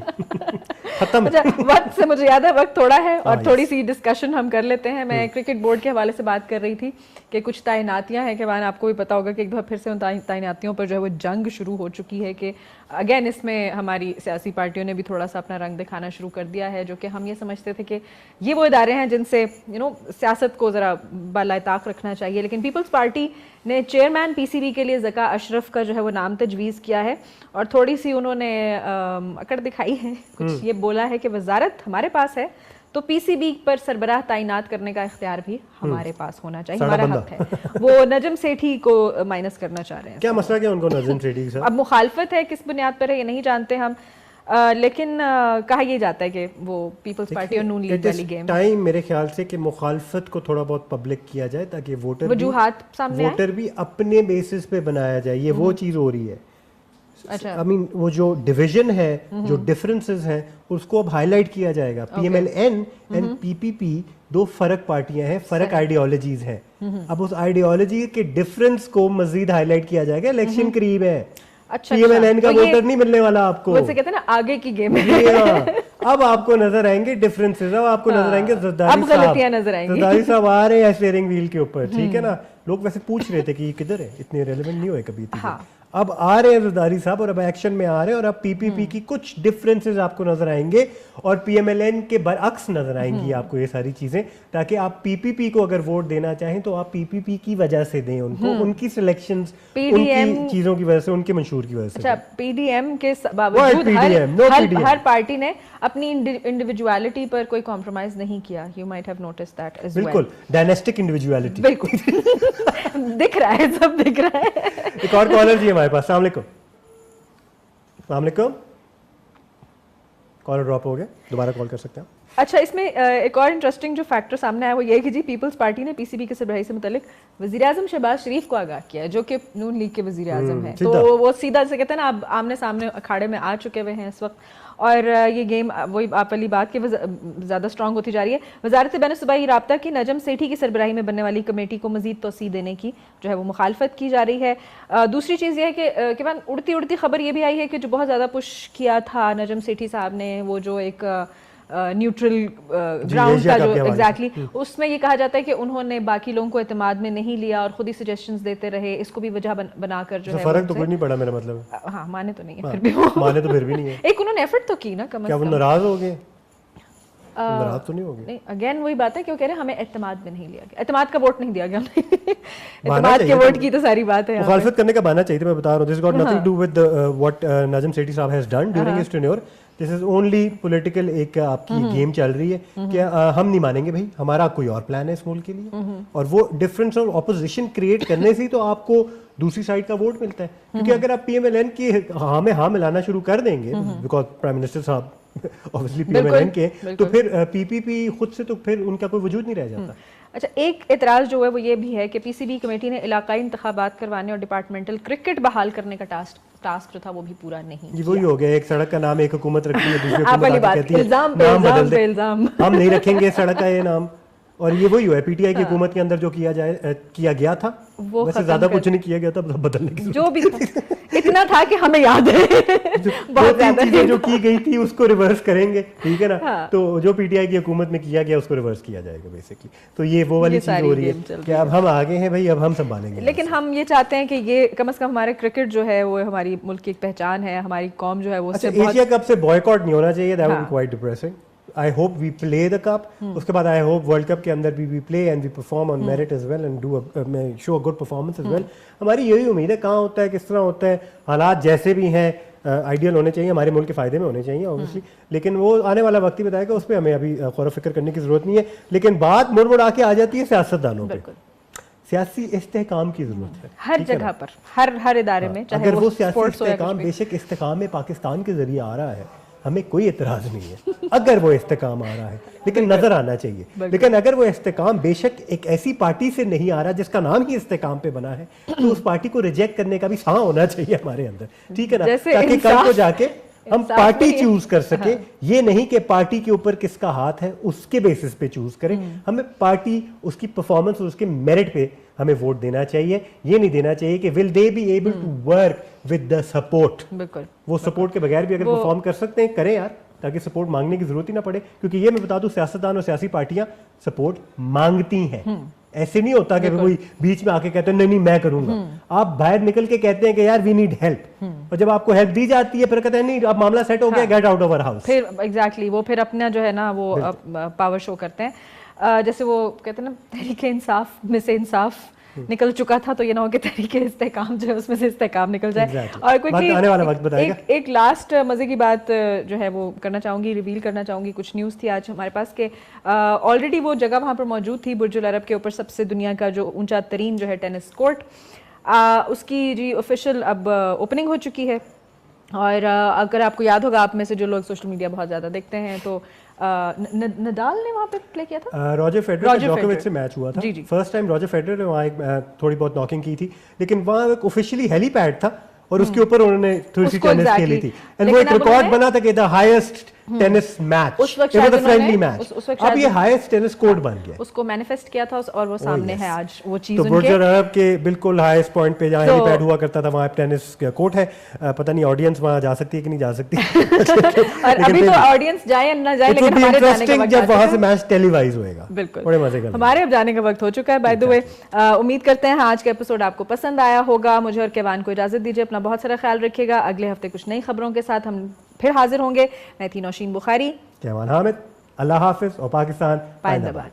खत्म। अच्छा वक्त से मुझे याद है, वक्त थोड़ा है और हाँ, थोड़ी सी डिस्कशन हम कर लेते हैं। मैं क्रिकेट बोर्ड के हवाले से बात कर रही थी कि कुछ तैनातियां हैं, कि वान आपको भी पता होगा कि एक बार फिर से उन तैनातियों पर जो है वो जंग शुरू हो चुकी है, कि अगेन इसमें हमारी सियासी पार्टियों ने भी थोड़ा सा अपना रंग दिखाना शुरू कर दिया है, जो कि हम ये समझते थे कि ये वो इदारे हैं जिनसे सियासत को ज़रा बालाताक रखना चाहिए। लेकिन पीपल्स पार्टी ने चेयरमैन पीसीबी के लिए ज़का अशरफ का जो है वो नाम तजवीज़ किया है और थोड़ी सी उन्होंने अकड़ दिखाई है, कुछ ये बोला है कि वजारत हमारे पास है तो पीसीबी पर सरबराह तैनात करने का इख्तियार भी हमारे पास होना चाहिए, हमारा हक है। वो नजम सेठी को माइनस करना चाह रहे हैं। क्या मसला क्या उनको नजम सेठी के साथ? अब मुखालफत है, किस बुनियाद पर है ये नहीं जानते हम, लेकिन कहा यह जाता है कि वो पीपल्स पार्टी और नून लीग वाली गेम टाइम मेरे ख्याल से कि मुखालफत को थोड़ा बहुत पब्लिक किया जाए ताकि वजूहात सामने आए। वोटर भी अपने बेसिस पे बनाया जाए, ये वो चीज़ हो रही है। अच्छा आई मीन वो जो डिवीजन है, जो डिफरेंसेस हैं, उसको अब हाईलाइट किया जाएगा। पीएमएलएन एंड पीपीपी दो फर्क पार्टियां हैं, फर्क आइडियोलॉजीज हैं। अब उस आइडियोलॉजी के डिफरेंस को मजीद हाईलाइट किया जाएगा। इलेक्शन करीब है। अच्छा पीएमएलएन का तो ये वोटर नहीं मिलने वाला आपको। वैसे कहते हैं ना आगे की गेम है। जी हाँ, अब आपको नजर आएंगे डिफरेंसेस, अब आपको नजर आएंगे अब गलतियां नजर आएंगी। जरदारी साहब आ रहे हैं स्टीयरिंग व्हील के ऊपर, ठीक है ना। लोग वैसे पूछ रहे थे कि ये किधर है, इतने रेलेवेंट नहीं हुए कभी। हाँ। अब आ रहे हैं जरदारी साहब और अब एक्शन में आ रहे हैं और अब पीपीपी की कुछ डिफरेंसेस आपको नजर आएंगे और पीएमएलएन के बरअक्स नजर आएंगी आपको ये सारी चीजें, ताकि आप पीपीपी को अगर वोट देना चाहें तो आप पीपीपी की वजह से दें उनको, उनकी सिलेक्शंस, उनकी चीजों की वजह से, उनके मंशूर की वजह से। अच्छा पीडीएम के बावजूद हर पार्टी ने अपनी इंडिविजुअलिटी पर कोई कॉम्प्रोमाइज नहीं किया। You might have noticed that as well. बिल्कुल डायनेस्टिक इंडिविजुअलिटी। बिल्कुल दिख रहा है, सब दिख रहा है। एक और कॉलर जी हमारे पास। अस्सलाम वालेकुम। अस्सलाम वालेकुम। कॉलर ड्रॉप हो गया, दोबारा कॉल कर सकते हैं। अच्छा इसमें एक और इंटरेस्टिंग जो फैक्टर सामने आया वो ये है कि जी पीपल्स पार्टी ने पीसीबी के सरबराही से मुतालिक वज़ीर-ए-आज़म शहबाज शरीफ को आगाह किया है, जो कि नून लीग के वज़ीर-ए-आज़म हैं। तो वो सीधा से कहते हैं ना अब आमने सामने अखाड़े में आ चुके हुए हैं इस वक्त, और ये गेम वही आप वाली बात की ज़्यादा स्ट्रॉन्ग होती जा रही है। वजारत बैनुल-सूबाई राब्ता की नजम सेठी की सरबराही में बनने वाली कमेटी को मजीद तोसी देने की जो है वो मुखालफत की जा रही है। दूसरी चीज़ ये है कि उड़ती उड़ती खबर ये भी आई है कि जो बहुत ज़्यादा पुश किया था नजम सेठी साहब ने, वो जो एक न्यूट्रल ग्राउंड का जो एग्जैक्टली उसमें ये कहा जाता है कि उन्होंने बाकी लोगों को एतमाद में नहीं लिया और खुद ही सजेशंस देते रहे, इसको भी वजह बनाकर जो है फर्क तो कुछ नहीं पड़ा मेरा मतलब। हाँ माने तो नहीं है, फिर भी वो माने तो फिर भी नहीं है। एक उन्होंने एफर्ट तो की ना कम से क्या वो कम। नाराज हो गए? नाराज तो नहीं हो गए। नहीं अगेन वही बात है कि वो कह रहे हैं हमें एतमाद में नहीं लिया गया, एतमाद का वोट नहीं दिया गया हमें। एतमाद के वोट की तो सारी बात है। मुखालफत करने का बहाना चाहिए, मैं बता रहा हूँ। This got nothing to with what Najam Sethi साहब has done during his tenure. This is only political एक आपकी गेम चल रही है कि हम नहीं मानेंगे भाई, हमारा कोई और प्लान है इस मुल्क के लिए, और वो डिफरेंस और ऑपोजिशन क्रिएट करने से ही तो आपको दूसरी साइड का वोट मिलता है। क्योंकि अगर आप पीएमएलएन की हाँ में हाँ मिलाना शुरू कर देंगे, बिकॉज प्राइम मिनिस्टर साहब ऑब्वियसली पीएमएलएन के, तो फिर पीपीपी खुद से तो फिर उनका कोई वजूद नहीं रह जाता। अच्छा एक एतराज जो है वो ये भी है कि पीसीबी कमेटी ने इलाकाई इंतखाबात करवाने और डिपार्टमेंटल क्रिकेट बहाल करने का टास्क जो था वो भी पूरा नहीं ये वही हो गया, एक सड़क का नाम एक हुकूमत रखती है, दूसरी आप वाली हुकूमत बात, कहती है इल्जाम पे नाम इल्जाम बदल पे दे, इल्जाम। हम नहीं रखेंगे सड़क का ये नाम, और ये वही हुआ है पीटीआई की हुकूमत के अंदर जो किया गया था वो वैसे खत्म ज्यादा कर- कुछ नहीं किया गया था, बस बदलने की जो भी था, इतना था कि हमें याद है बहुत ज्यादा चीजें जो की गई थी उसको रिवर्स करेंगे, ठीक है ना। हाँ। तो जो पीटीआई की हुकूमत में किया गया उसको रिवर्स किया जाएगा बेसिकली। तो ये वो वाली ये चीज सारी हो रही है गेम चल कि अब हम आगे हैं भाई, अब हम संभालेंगे। लेकिन हम ये चाहते हैं कि ये कम से कम हमारे क्रिकेट जो है वो हमारी मुल्क की एक पहचान है, हमारी कौम जो है वो अच्छा, उससे बहुत एशिया कप से बॉयकॉट नहीं होना चाहिए, दैट वुड हाँ। Be quite depressing. I hope we play the cup, उसके बाद आई होप वर्ल्ड कप के अंदर भी we play and we perform on merit as well and do show a good performance as well. हमारी यही उम्मीद है, कहाँ होता है किस तरह होता है, हालात जैसे भी हैं आइडियल होने चाहिए, हमारे मुल्क के फायदे में होने चाहिए ऑब्वियसली, लेकिन वो आने वाला वक्त ही बताएगा, उस पर हमें अभी गौर फिक्र करने की जरूरत नहीं है। लेकिन बात मुड़ मुड़ आके आ जाती है सियासतदानों पे। बिल्कुल सियासी इस्तेहकाम की जरूरत है हर ठीक है जगह ना? पर, हर इदारे में, चाहे अगर वो सियासी स्पोर्ट्स हो या कुछ इस्तेकाम भी। बेशक इस्तेकाम में पाकिस्तान के जरिए आ रहा है, हमें कोई एतराज नहीं है अगर वो इस्तेकाम आ रहा है, लेकिन नजर आना चाहिए। लेकिन अगर वो इस्तेकाम बेशक एक ऐसी पार्टी से नहीं आ रहा जिसका नाम ही इस्तेकाम पे बना है, तो उस पार्टी को रिजेक्ट करने का भी साह होना चाहिए हमारे अंदर, ठीक है ना, जैसे ताकि कल को जाके हम इंसाफ पार्टी नहीं है। चूज कर सके। ये नहीं कि पार्टी के ऊपर किसका हाथ है उसके बेसिस पे चूज करें, हमें पार्टी उसकी परफॉर्मेंस और उसके मेरिट पे हमें वोट देना चाहिए। ये नहीं देना चाहिए कि will they be able to work with the support. बिल्कुल वो सपोर्ट के बगैर भी अगर परफॉर्म कर सकते हैं, करें यार, ताकि सपोर्ट मांगने की जरूरत ही ना पड़े। क्योंकि ये मैं बता दूं, सियासतदान और सियासी पार्टियां सपोर्ट मांगती हैं। ऐसे नहीं होता कि कोई बीच में आके कहते हैं नहीं नहीं मैं करूंगा। आप बाहर निकल के कहते हैं कि यार वी नीड हेल्प, और जब आपको हेल्प दी जाती है फिर कहते हैं नहीं अब मामला सेट हो गया, get out of our house. फिर एग्जैक्टली वो फिर अपना जो है ना वो पावर शो करते हैं। जैसे वो कहते हैं ना तहरीके इंसाफ में से इंसाफ निकल चुका था, तो ये ना हो कि तहरीके इस्तेकाम जो है उसमें से इस्तेकाम निकल जाए। Exactly. और quickly आने वाला वक्त बताएगा। एक लास्ट मजे की बात जो है वो करना चाहूंगी, रिवील करना चाहूंगी। कुछ न्यूज़ थी आज हमारे पास के ऑलरेडी वो जगह वहाँ पर मौजूद थी, बुर्ज अल अरब के ऊपर सबसे दुनिया का जो ऊंचा तरीन जो है टेनिस कोर्ट, उसकी जी ऑफिशियल अब ओपनिंग हो चुकी है। और अगर आपको याद होगा, आप में से जो लोग सोशल मीडिया बहुत ज़्यादा देखते हैं, तो नडाल ने वहाँ पे प्ले किया था, रॉजर फेडरर जोकोविच से मैच हुआ था। जी, जी। फर्स्ट टाइम रॉजर फेडरर ने वहाँ एक थोड़ी बहुत नॉकिंग की थी, लेकिन वहाँ एक ऑफिशियली हेलीपैड था और उसके ऊपर उन्होंने थोड़ी सी उसको टेनिस exactly। खेली थी। एंड वो लेकिन एक अब रिकॉर्ड उन्होंने- बना था कि द हाईएस्ट टेनिस मैच, उस वक्त इट वाज शायद अ फ्रेंडली उन्होंने- मैच। उस वक्त अब ये शायद हाईएस्ट टेनिस कोर्ट बन गया। उसको मैनिफेस्ट किया था और वो सामने है आज वो चीज़ तो बुर्ज उनके। अल अरब के बिल्कुल हाईएस्ट पॉइंट पे जहाँ तो- हेलीपैड हुआ करता था, वहाँ टेनिस कोर्ट है। पता नहीं ऑडियंस वहाँ जा सकती है कि नहीं जा सकती। और अभी तो ऑडियंस जाए या ना जाए, लेकिन हमारे जाने का वक्त जब वहाँ आ से चुका है। मैच टेलीवाइज होएगा, बिल्कुल बड़े मजे का। हमारे अब जाने का वक्त हो चुका है। बाय द वे उम्मीद करते हैं आज का एपिसोड आपको पसंद आया होगा। मुझे और केवान को इजाजत दीजिए, अपना बहुत सारा ख्याल रखिएगा। अगले हफ्ते कुछ नई खबरों के साथ हम फिर हाजिर होंगे। मैं थी नौशीन बुखारी, केवान हामिद, अल्लाह हाफिज और पाकिस्तान पाइंदाबाद।